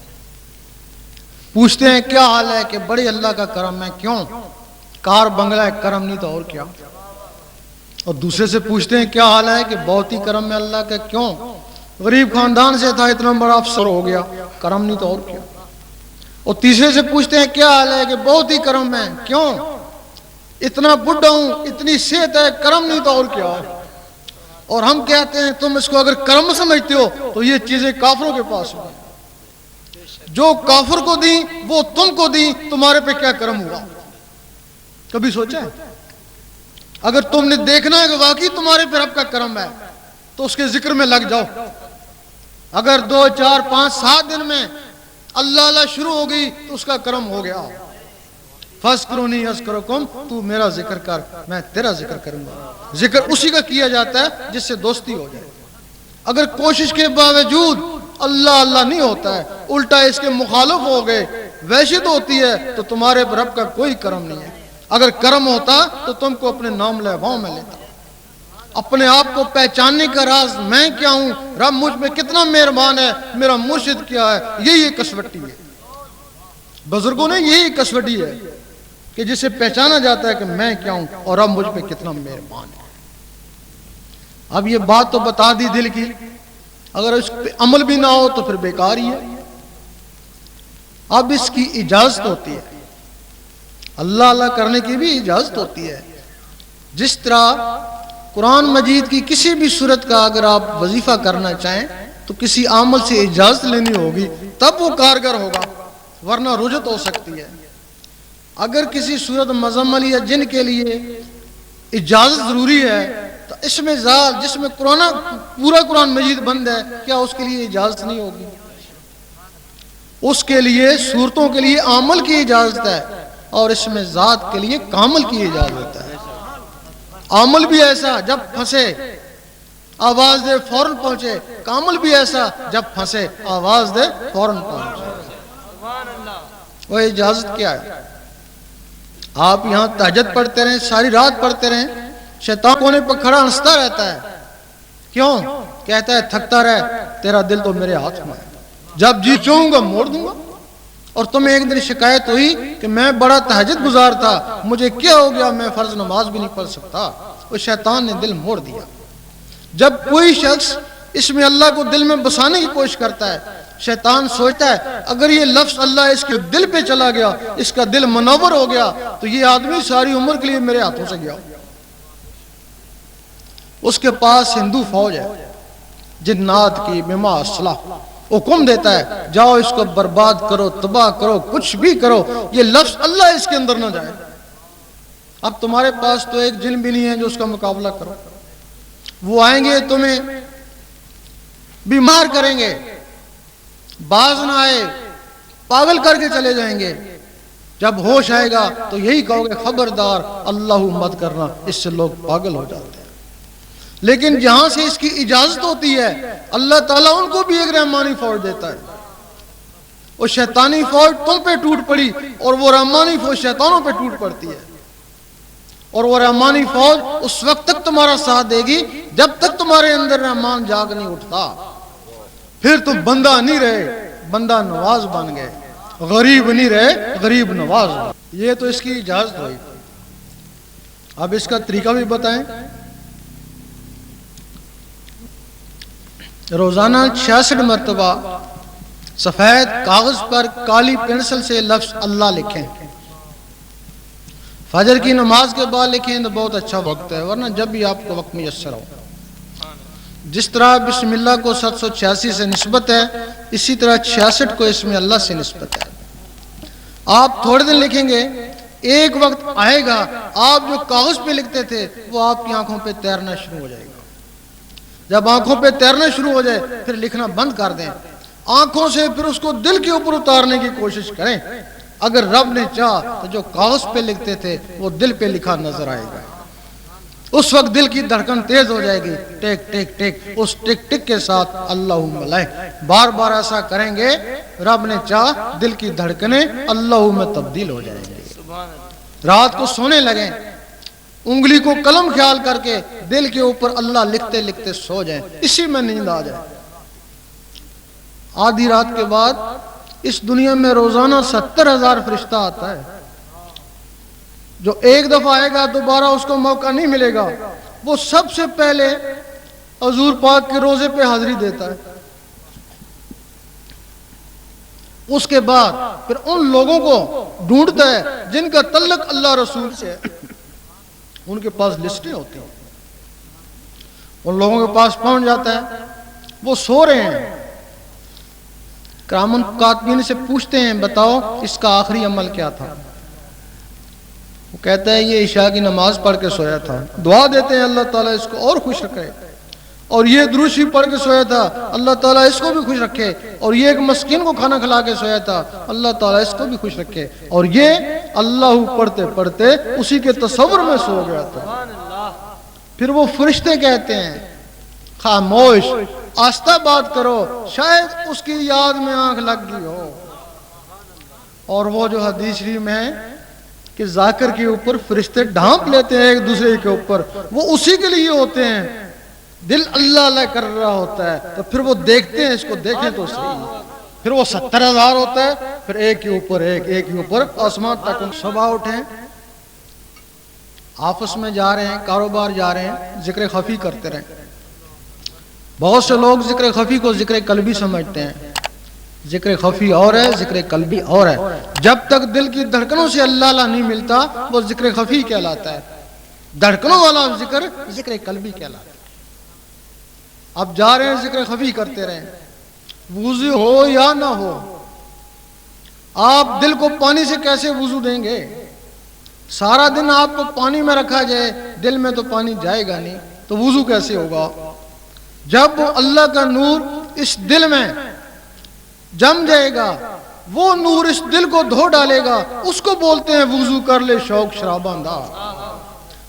پوچھتے ہیں کیا حال ہے کہ بڑی اللہ کا کرم ہے. کیوں؟ کار بنگلہ ہے, کرم نہیں تو اور کیا. اور دوسرے سے پوچھتے ہیں کیا حال ہے کہ بہت ہی کرم ہے اللہ کا. کیوں؟ غریب خاندان سے تھا, اتنا بڑا افسر ہو گیا, کرم نہیں تو اور کیا. اور تیسرے سے پوچھتے ہیں کیا حال ہے کہ بہت ہی کرم ہے. کیوں؟ اتنا بڈھا ہوں, اتنی صحت ہے, کرم نہیں تو اور کیا. اور ہم کہتے ہیں تم اس کو اگر کرم سمجھتے ہو تو یہ چیزیں کافروں کے پاس ہوئی. جو کافر کو دیں وہ تم کو دیں, تمہارے پہ کیا کرم ہوا؟ کبھی سوچا ہے؟ اگر تم نے دیکھنا ہے کہ واقعی تمہارے پہ رب کا کرم ہے تو اس کے ذکر میں لگ جاؤ. اگر 2 4 5 7 دن میں اللہ اللہ شروع ہو گئی تو اس کا کرم ہو گیا. فَاذْكُرُونِي أَذْكُرْكُمْ, تو میرا ذکر کر میں تیرا ذکر کروں گا. ذکر اسی کا کیا جاتا ہے جس سے دوستی ہو جائے. اگر کوشش کے باوجود اللہ اللہ نہیں ہوتا ہے, الٹا اس کے مخالف ہو گئے, وحشت ہوتی ہے, تو تمہارے پر رب کا کوئی کرم نہیں ہے. اگر کرم ہوتا تو تم کو اپنے نام لہواؤں میں لیتا. اپنے آپ کو پہچاننے کا راز میں کیا ہوں, رب مجھ میں کتنا مہربان ہے, میرا مرشد کیا ہے, یہی کسوٹی ہے. بزرگوں نے یہی کسوٹی ہے کہ جسے پہچانا جاتا ہے کہ میں کیا ہوں اور رب مجھ پہ کتنا مہربان ہے. اب یہ بات تو بتا دی دل کی, اگر اس پہ عمل بھی نہ ہو تو پھر بیکار ہی ہے. اب اس کی اجازت ہوتی ہے, اللہ اللہ کرنے کی بھی اجازت ہوتی ہے. جس طرح قرآن مجید کی کسی بھی صورت کا اگر آپ وظیفہ کرنا چاہیں تو کسی عامل سے اجازت لینی ہوگی تب وہ کارگر ہوگا, ورنہ رجعت ہو سکتی ہے. اگر کسی صورت مزمل یا جن کے لیے اجازت ضروری ہے تو اس میں ذات جس میں پورا قرآن مجید بند ہے, کیا اس کے لیے اجازت نہیں ہوگی؟ اس کے لیے صورتوں کے لیے عامل کی اجازت ہے اور اس میں ذات کے لیے کامل کی اجازت ہے. عامل بھی ایسا جب پھنسے آواز دے فوراً پہنچے, کامل بھی ایسا جب پھنسے آواز دے فوراً پہنچے. وہ اجازت کیا ہے؟ آپ یہاں تہجد پڑھتے رہیں, ساری رات پڑھتے رہیں, شیطان کونے پر کھڑا ہنستا رہتا ہے. کیوں؟ کہتا ہے تھکتا رہ, تیرا دل تو میرے ہاتھ میں ہے, جب جی چاہوں گا موڑ دوں گا. اور تمہیں ایک دن شکایت ہوئی کہ میں بڑا تہجد گزار تھا, مجھے کیا ہو گیا, میں فرض نماز بھی نہیں پڑھ سکتا. اور شیطان نے دل موڑ دیا. جب کوئی شخص اس میں اللہ کو دل میں بسانے کی کوشش کرتا ہے, شیطان سوچتا ہے اگر یہ لفظ اللہ اس کے دل پہ چلا گیا, اس کا دل منور ہو گیا, تو یہ آدمی ساری عمر کے لیے میرے ہاتھوں سے گیا. اس کے پاس ہندو فوج ہے, جنات کی بما اصلاح, حکم دیتا ہے جاؤ اس کو برباد کرو, تباہ کرو, کچھ بھی کرو, یہ لفظ اللہ اس کے اندر نہ جائے. اب تمہارے پاس تو ایک جن بھی نہیں ہے جو اس کا مقابلہ کرو. وہ آئیں گے تمہیں بیمار کریں گے, باز نہ آئے پاگل کر کے چلے جائیں گے. جب ہوش آئے گا تو یہی کہو گے خبردار اللہ مت کرنا, اس سے لوگ پاگل ہو جاتے ہیں. لیکن جہاں سے اس کی اجازت ہوتی ہے اللہ تعالیٰ ان کو بھی ایک رحمانی فوج دیتا ہے. وہ شیطانی فوج تم پہ ٹوٹ پڑی اور وہ رحمانی فوج شیطانوں پہ ٹوٹ پڑتی ہے. اور وہ رحمانی فوج اس وقت تک تمہارا ساتھ دے گی جب تک تمہارے اندر رحمان جاگ نہیں اٹھتا. پھر تم بندہ نہیں رہے, بندہ نواز بن گئے, غریب نہیں رہے, غریب نواز. یہ تو اس کی اجازت ہوئی. اب اس کا طریقہ بھی بتائیں. روزانہ 66 مرتبہ سفید کاغذ پر کالی پینسل سے لفظ اللہ لکھیں. فجر کی نماز کے بعد لکھیں تو بہت اچھا وقت ہے, ورنہ جب بھی آپ کو وقت میسر ہو. جس طرح بسم اللہ کو 786 سے نسبت ہے, اسی طرح 66 کو اس میں اللہ سے نسبت ہے. آپ تھوڑے دن لکھیں گے, ایک وقت آئے گا آپ جو کاغذ پہ لکھتے تھے وہ آپ کی آنکھوں پہ تیرنا شروع ہو جائے گا. جب آنکھوں پہ تیرنا شروع ہو جائے پھر لکھنا بند کر دیں. آنکھوں سے پھر اس کو دل کے اوپر اتارنے کی کوشش کریں. اگر رب نے چاہا تو جو کاغذ پہ لکھتے تھے وہ دل پہ لکھا نظر آئے گا. اس وقت دل کی دھڑکن تیز ہو جائے گی، ٹیک ٹیک ٹیک، اس ٹک ٹک کے ساتھ اللہم لائے، بار بار ایسا کریں گے، رب نے چاہ دل کی دھڑکنیں اللہ میں تبدیل ہو جائیں گے۔ رات کو سونے لگیں، انگلی کو قلم خیال کر کے دل کے اوپر اللہ لکھتے لکھتے سو جائیں، اسی میں نیند آ جائے۔ آدھی رات کے بعد اس دنیا میں روزانہ 70,000 فرشتہ آتا ہے، جو ایک دفعہ آئے گا دوبارہ اس کو موقع نہیں ملے گا، وہ سب سے پہلے حضور پاک کے روزے پہ حاضری دیتا ہے۔ اس کے بعد پھر ان لوگوں کو ڈھونڈتا ہے جن کا تعلق اللہ رسول سے ہے، ان کے پاس لسٹیں ہوتی ہیں، ان لوگوں کے پاس پہنچ جاتا ہے، وہ سو رہے ہیں، کرام کاتبین سے پوچھتے ہیں بتاؤ اس کا آخری عمل کیا تھا؟ وہ کہتا ہے یہ عشاء کی نماز پڑھ کے سویا تھا۔ دعا دیتے ہیں اللہ تعالیٰ اس کو اور خوش رکھے، اور یہ درود شریف پڑھ کے سویا تھا، اللہ تعالیٰ اس کو بھی خوش رکھے، اور یہ ایک مسکین کو کھانا کھلا کے سویا تھا، اللہ تعالیٰ اس کو بھی خوش رکھے، اور یہ اللہ پڑھتے پڑھتے اسی کے تصور میں سو گیا تھا۔ پھر وہ فرشتے کہتے ہیں خاموش، آہستہ بات کرو، شاید اس کی یاد میں آنکھ لگ گئی ہو۔ اور وہ جو حدیث شریف میں ہے کہ ذاکر کے اوپر فرشتے ڈھانپ لیتے ہیں ایک دوسرے کے اوپر، وہ اسی کے لیے ہوتے ہیں، دل اللہ اللہ کر رہا ہوتا ہے، تو پھر وہ دیکھتے ہیں اس کو، دیکھیں تو صحیح، پھر وہ 70,000 ہوتا ہے، پھر ایک کے اوپر ایک، ایک کے اوپر آسمان تک۔ صبح اٹھیں، آفس میں جا رہے ہیں، کاروبار جا رہے ہیں، ذکر خفی کرتے رہیں۔ بہت سے لوگ ذکر خفی کو ذکر قلبی سمجھتے ہیں، ذکر خفی اور ہے، ذکر قلبی اور ہے۔ جب تک دل کی دھڑکنوں سے اللہ اللہ نہیں ملتا وہ ذکر خفی کہلاتا ہے، دھڑکنوں والا ذکر ذکر قلبی کہلاتا ہے۔ اب جا رہے ہیں ذکر خفی کرتے رہیں، وضو ہو یا نہ ہو، آپ دل کو پانی سے کیسے وضو دیں گے؟ سارا دن آپ کو پانی میں رکھا جائے، دل میں تو پانی جائے گا نہیں، تو وضو کیسے ہوگا؟ جب وہ اللہ کا نور اس دل میں جم جائے گا، وہ نور اس دل کو دھو ڈالے گا، اس کو بولتے ہیں وضو کر لے شوق شرابہ انداز۔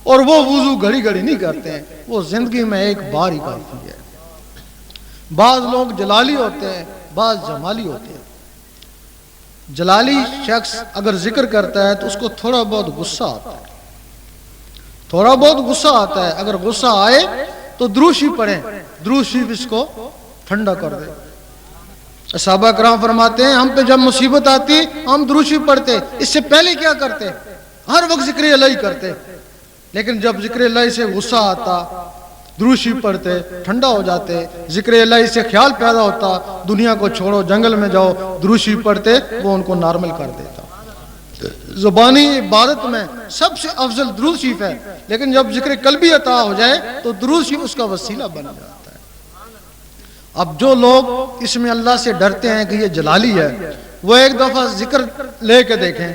اور وہ وضو گھڑی گھڑی نہیں کرتے ہیں، وہ زندگی میں ایک بار ہی کافی ہے۔ بعض لوگ جلالی ہوتے ہیں، بعض جمالی ہوتے ہیں۔ جلالی شخص اگر ذکر کرتا ہے تو اس کو تھوڑا بہت غصہ آتا ہے، تھوڑا بہت غصہ آتا ہے، اگر غصہ آئے تو درود شریف پڑھیں، درود شریف اس کو ٹھنڈا کر دے۔ صحابہ کرام فرماتے ہیں ہم پہ جب مصیبت آتی ہم درود شریف پڑھتے، اس سے پہلے کیا کرتے؟ ہر وقت ذکر الہی کرتے، لیکن جب ذکر الہی سے غصہ آتا درود شریف پڑھتے، ٹھنڈا ہو جاتے، ذکر الہی سے خیال پیدا ہوتا دنیا کو چھوڑو جنگل میں جاؤ، درود شریف پڑھتے، وہ ان کو نارمل کر دیتا۔ زبانی عبادت میں سب سے افضل درود شریف ہے، لیکن جب ذکر قلبی عطا ہو جائے تو درود شریف اس کا وسیلہ بن جاتا ہے۔ اب جو لوگ اس میں اللہ سے ڈرتے ہیں کہ یہ جلالی ہے، وہ ایک دفعہ ذکر لے کے دیکھیں،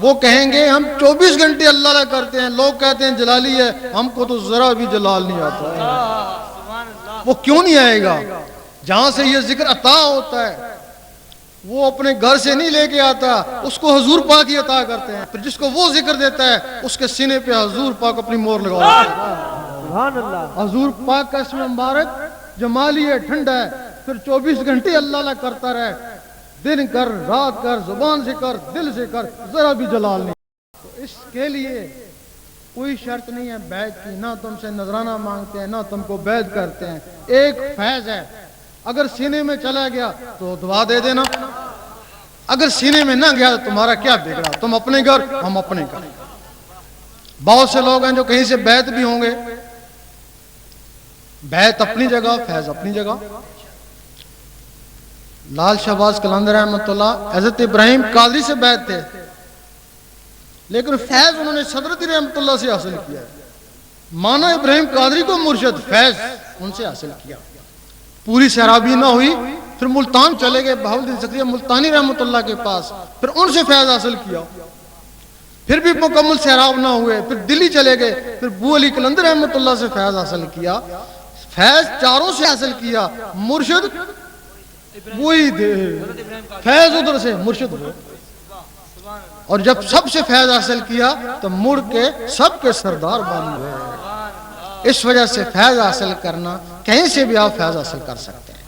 وہ کہیں گے ہم 24 گھنٹے اللہ اللہ کرتے ہیں، لوگ کہتے ہیں جلالی ہے، ہم کو تو ذرا بھی جلال نہیں آتا۔ وہ کیوں نہیں آئے گا؟ جہاں سے یہ ذکر عطا ہوتا ہے وہ اپنے گھر سے نہیں لے کے آتا، اس کو حضور پاک ہی عطا کرتے ہیں، پھر جس کو وہ ذکر دیتا ہے اس کے سینے پہ حضور پاک اپنی مور لگا دیتے ہیں۔ حضور پاک کا اسم مبارک جمالی ہے، ٹھنڈا ہے، پھر 24 گھنٹے اللہ اللہ کرتا رہے، دن کر رات کر، زبان سے کر، دل سے کر، ذرا بھی جلال نہیں۔ تو اس کے لیے کوئی شرط نہیں ہے بیعت کی، نہ تم سے نذرانہ مانگتے ہیں، نہ تم کو بیعت کرتے ہیں، ایک فیض ہے، اگر سینے میں چلا گیا تو دعا دے دینا، اگر سینے میں نہ گیا تو تمہارا کیا بگڑا، تم اپنے گھر ہم اپنے گھر۔ بہت سے لوگ ہیں جو کہیں سے بیعت بھی ہوں گے، بیعت اپنی جگہ، فیض اپنی جگہ۔ لال شہباز قلندر رحمۃ اللہ حضرت ابراہیم قادری سے بیعت تھے، لیکن فیض انہوں نے صدرتی رحمۃ اللہ سے حاصل کیا، مانا ابراہیم قادری کو مرشد، فیض ان سے حاصل کیا۔ پوری سیرابی نہ ہوئی، پھر ملتان چلے گئے، بہاؤالدین زکریا ملتانی رحمۃ اللہ کے پاس، پھر ان سے فیض حاصل کیا، پھر بھی مکمل سیراب نہ ہوئے، پھر دلی چلے گئے، پھر بو علی قلندر رحمۃ اللہ سے فیض حاصل کیا، فیض چاروں سے حاصل کیا، مرشد وہی تھے، فیض ادھر سے مرشد ہوئے۔ اور جب سب سے فیض حاصل کیا تو مڑ کے سب کے سردار بن گئے. اس وجہ سے فیض حاصل کرنا کہیں سے بھی آپ فیض حاصل کر سکتے ہیں.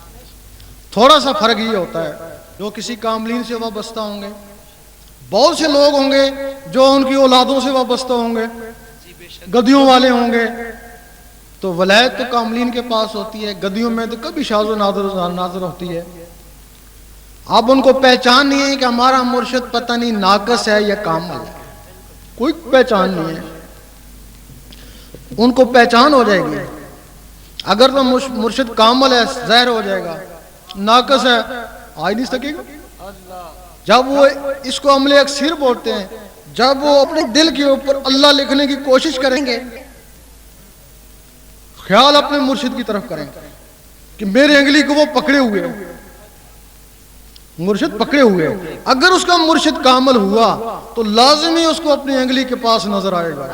تھوڑا سا فرق یہ ہوتا ہے جو کسی کاملین سے وابستہ ہوں گے. بہت سے لوگ ہوں گے جو ان کی اولادوں سے وابستہ ہوں گے, گدیوں والے ہوں گے, تو ولایت تو کاملین کے پاس ہوتی ہے. گدیوں میں تو کبھی شاذ و نادر ہوتی ہے. اب ان کو پہچان نہیں ہے کہ ہمارا مرشد پتہ نہیں ناقص ہے یا کامل ہے, کوئی پہچان نہیں ہے. ان کو پہچان ہو جائے گی. اگر تو مرشد کامل ہے ظاہر ہو جائے گا, ناقص ہے آ ہی نہیں سکے گا. جب وہ اس کو عمل اکثر بولتے ہیں, جب وہ اپنے دل کے اوپر اللہ لکھنے کی کوشش کریں گے, خیال اپنے مرشد کی طرف کریں گے کہ میرے انگلی کو وہ پکڑے ہوئے ہیں, مرشد پکڑے ہوئے ہیں. اگر اس کا مرشد کامل ہوا تو لازمی اس کو اپنی انگلی کے پاس نظر آئے گا.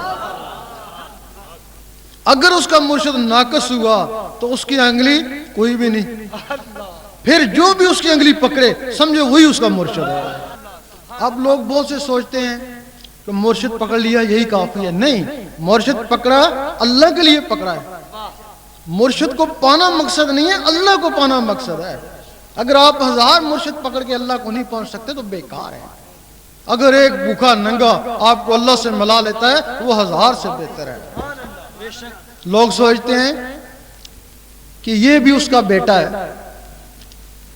اگر اس کا مرشد ناقص ہوا تو اس کی انگلی کوئی بھی نہیں. پھر جو بھی اس کی انگلی پکڑے سمجھے وہی اس کا مرشد ہے. اب لوگ بہت سے سوچتے ہیں کہ مرشد پکڑ لیا یہی کافی ہے. نہیں, مرشد پکڑا اللہ کے لیے پکڑا ہے. مرشد کو پانا مقصد نہیں ہے, اللہ کو پانا مقصد ہے. اگر آپ 1000 مرشد پکڑ کے اللہ کو نہیں پہنچ سکتے تو بیکار ہے. اگر ایک بھوکا ننگا آپ کو اللہ سے ملا لیتا ہے وہ 1000 سے بہتر ہے. لوگ سوچتے ہیں کہ یہ بھی اس کا بیٹا ہے,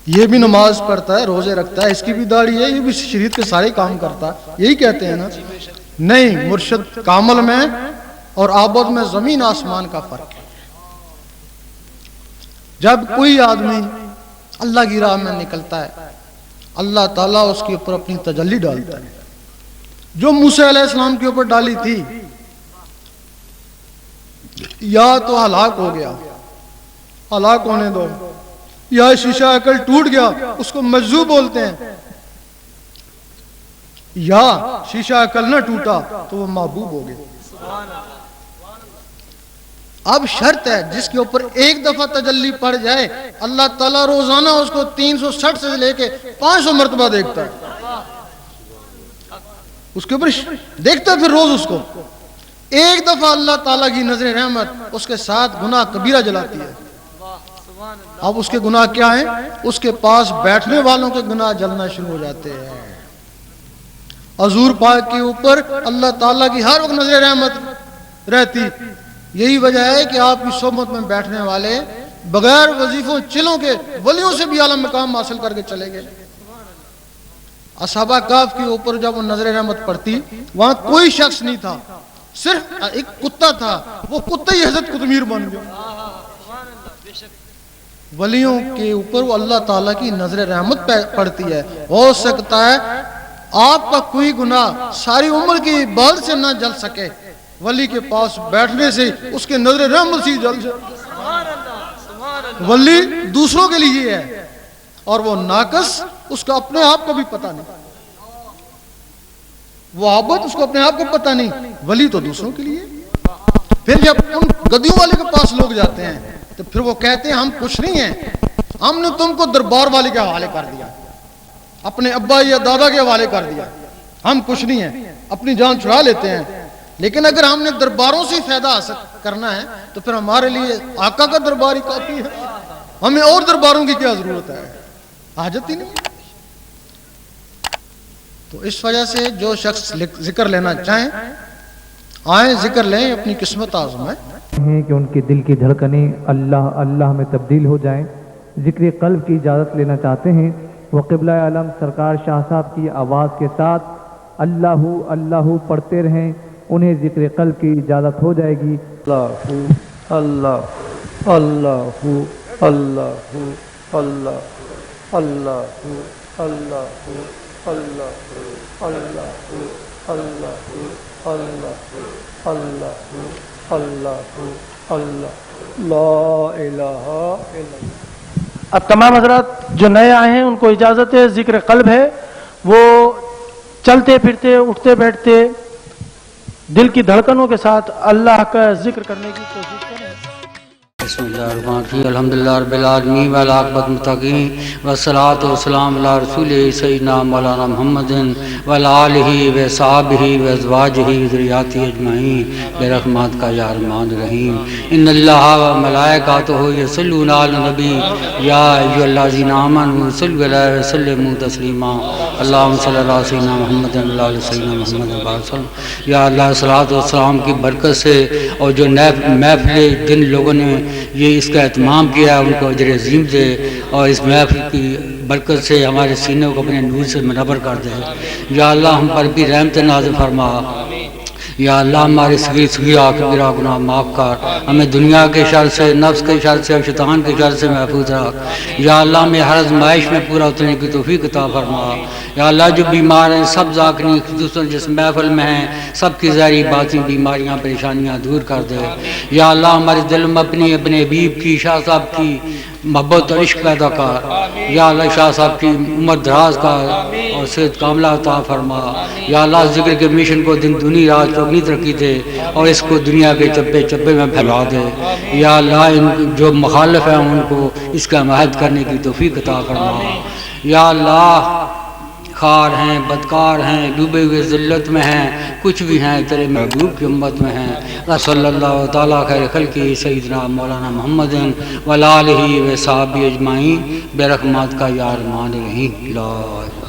یہ بھی نماز پڑھتا ہے, روزے رکھتا ہے, اس کی بھی داڑھی ہے, یہ بھی شریعت کے سارے کام کرتا ہے, یہی کہتے ہیں نا. نہیں, مرشد کامل میں اور عابد میں زمین آسمان کا فرق ہے. جب کوئی آدمی اللہ کی راہ میں نکلتا ہے اللہ تعالیٰ اس کے اوپر اپنی تجلی ڈالتا ہے. جو موسیٰ علیہ السلام کے اوپر ڈالی تھی, یا تو ہلاک ہو گیا, ہلاک ہونے دو, یا شیشہ عقل ٹوٹ گیا, اس کو مجذوب بولتے ہیں, یا شیشہ عقل نہ ٹوٹا تو وہ محبوب ہو گئے. اب شرط ہے جس کے اوپر ایک دفعہ تجلی پڑ جائے اللہ تعالیٰ روزانہ اس کو 360 سے لے کے 500 مرتبہ دیکھتا ہے. اس کے اوپر دیکھتا ہے, پھر روز اس کو ایک دفعہ اللہ تعالیٰ کی نظر رحمت اس کے ساتھ گناہ کبیرہ جلاتی ہے. اب اس کے گناہ کیا ہیں؟ اس کے پاس بیٹھنے والوں کے گناہ جلنا شروع ہو جاتے ہیں. حضور پاک کے اوپر اللہ تعالیٰ کی ہر وقت نظر رحمت رہتی. یہی وجہ ہے کہ آپ کی صحبت میں بیٹھنے والے بغیر وظیفوں چلوں کے ولیوں سے بھی اعلیٰ مقام حاصل کر کے چلے گئے. اصحاب کہف کے اوپر جب وہ نظر رحمت پڑتی وہاں کوئی شخص نہیں تھا, صرف ایک کتا تھا, وہ کتا ہی حضرت قطمیر بن گیا. ولیوں کے اوپر وہ اللہ تعالیٰ کی نظر رحمت پڑتی ہے. ہو سکتا ہے آپ کا کوئی گناہ ساری عمر کی بال سے نہ جل سکے, ولی کے پاس بیٹھنے سے اس کے نظر رحمت سے جل جائے. ولی دوسروں کے لیے ہے اور وہ ناقص اس کا اپنے آپ کو بھی پتہ نہیں, وہ عابد اس کو اپنے آپ کو پتہ نہیں, ولی تو دوسروں کے لیے. پھر جب ان گدیوں والے کے پاس لوگ جاتے ہیں تو پھر وہ کہتے ہیں ہم کچھ نہیں ہیں, ہم نے تم کو دربار والے کے حوالے کر دیا, اپنے ابا یا دادا کے حوالے کر دیا, ہم کچھ نہیں ہیں, اپنی جان چھڑا لیتے ہیں. لیکن اگر ہم نے درباروں سے فائدہ حاصل کرنا ہے تو پھر ہمارے لیے آقا کا دربار ہی کافی ہے, ہمیں اور درباروں کی کیا ضرورت ہے, حاجت ہی نہیں. تو اس وجہ سے جو شخص ذکر لینا چاہیں آئیں ذکر لیں, اپنی قسمت آزمائیں. ہیں کہ ان کے دل کی دھڑکنیں اللہ اللہ میں تبدیل ہو جائیں. ذکر قلب کی اجازت لینا چاہتے ہیں وہ قبلہ عالم سرکار شاہ صاحب کی آواز کے ساتھ اللہ اللہ پڑھتے رہیں, انہیں ذکر قلب کی اجازت ہو جائے گی. اللہ اللہ اللہ اللہ اللہ اللہ اللہ اللہ اللہ اللہ اللہ اللہ اللہ لا الہ الا اللہ. اب تمام حضرات جو نئے آئے ہیں ان کو اجازت ہے, ذکر قلب ہے, وہ چلتے پھرتے اٹھتے بیٹھتے دل کی دھڑکنوں کے ساتھ اللہ کا ذکر کرنے کی کوشش کریں. بسم اللہ الرحمن الرحیم الحمدللہ رب العالمین والعاقبۃ للمتقین والصلاۃ والسلام علی رسول سیدنا مولانا محمد وعلی آلہ وصحبہ وازواجہ وذریاتہ اجمعین برحمتک یا ارحم الراحمین ان اللہ وملائکتہ یصلون علی النبی یا ایھا الذین آمنوا صلوا علیہ وسلموا تسلیما اللہم صلی علی سیدنا محمد وعلی آل سیدنا محمد وسلم۔ یا اللہ صلاۃ والسلام کی برکت سے اور جو محفل جن لوگوں نے یہ اس کا اہتمام کیا ان کو اجر عظیم دے اور اس محفل کی برکت سے ہمارے سینوں کو اپنے نور سے منور کر دے۔ یا اللہ ہم پر بھی رحمت نازل فرما۔ یا اللہ ہمارے صغیرہ کبیرہ گناہ معاف کر، ہمیں دنیا کے شر سے، نفس کے شر سے اور شیطان کے شر سے محفوظ رکھ۔ یا اللہ ہمیں ہر آزمائش میں پورا اترنے کی توفیق عطا فرما۔ یا اللہ جو بیمار ہیں سب ذاکرین خصوصاً جس محفل میں ہیں سب کی ظاہری باطنی بیماریاں پریشانیاں دور کر دے۔ یا اللہ ہمارے دل میں اپنے حبیب کی، شاہ صاحب کی محبت اور عشق پیدا کر۔ یا اللہ شاہ صاحب کی عمر دراز کا اور صحت کاملہ عطا فرما۔ یا اللہ ذکر کے مشن کو دن دنیا رات کو اپنی ترقی دے اور اس کو دنیا کے چپے چپے میں پھیلا دے۔ یا اللہ ان جو مخالف ہیں ان کو اس کا حمایت کرنے کی توفیق عطا فرما۔ یا اللہ خار ہیں، بدکار ہیں، ڈوبے ہوئے ذلت میں ہیں، کچھ بھی ہیں تیرے محبوب کی امت میں ہیں۔ صلی اللہ تعالیٰ خیر خلقہ سیدنا مولانا محمد وعلی آلہ وصحبہ اجمعین برحمتک یا ارحم الراحمین۔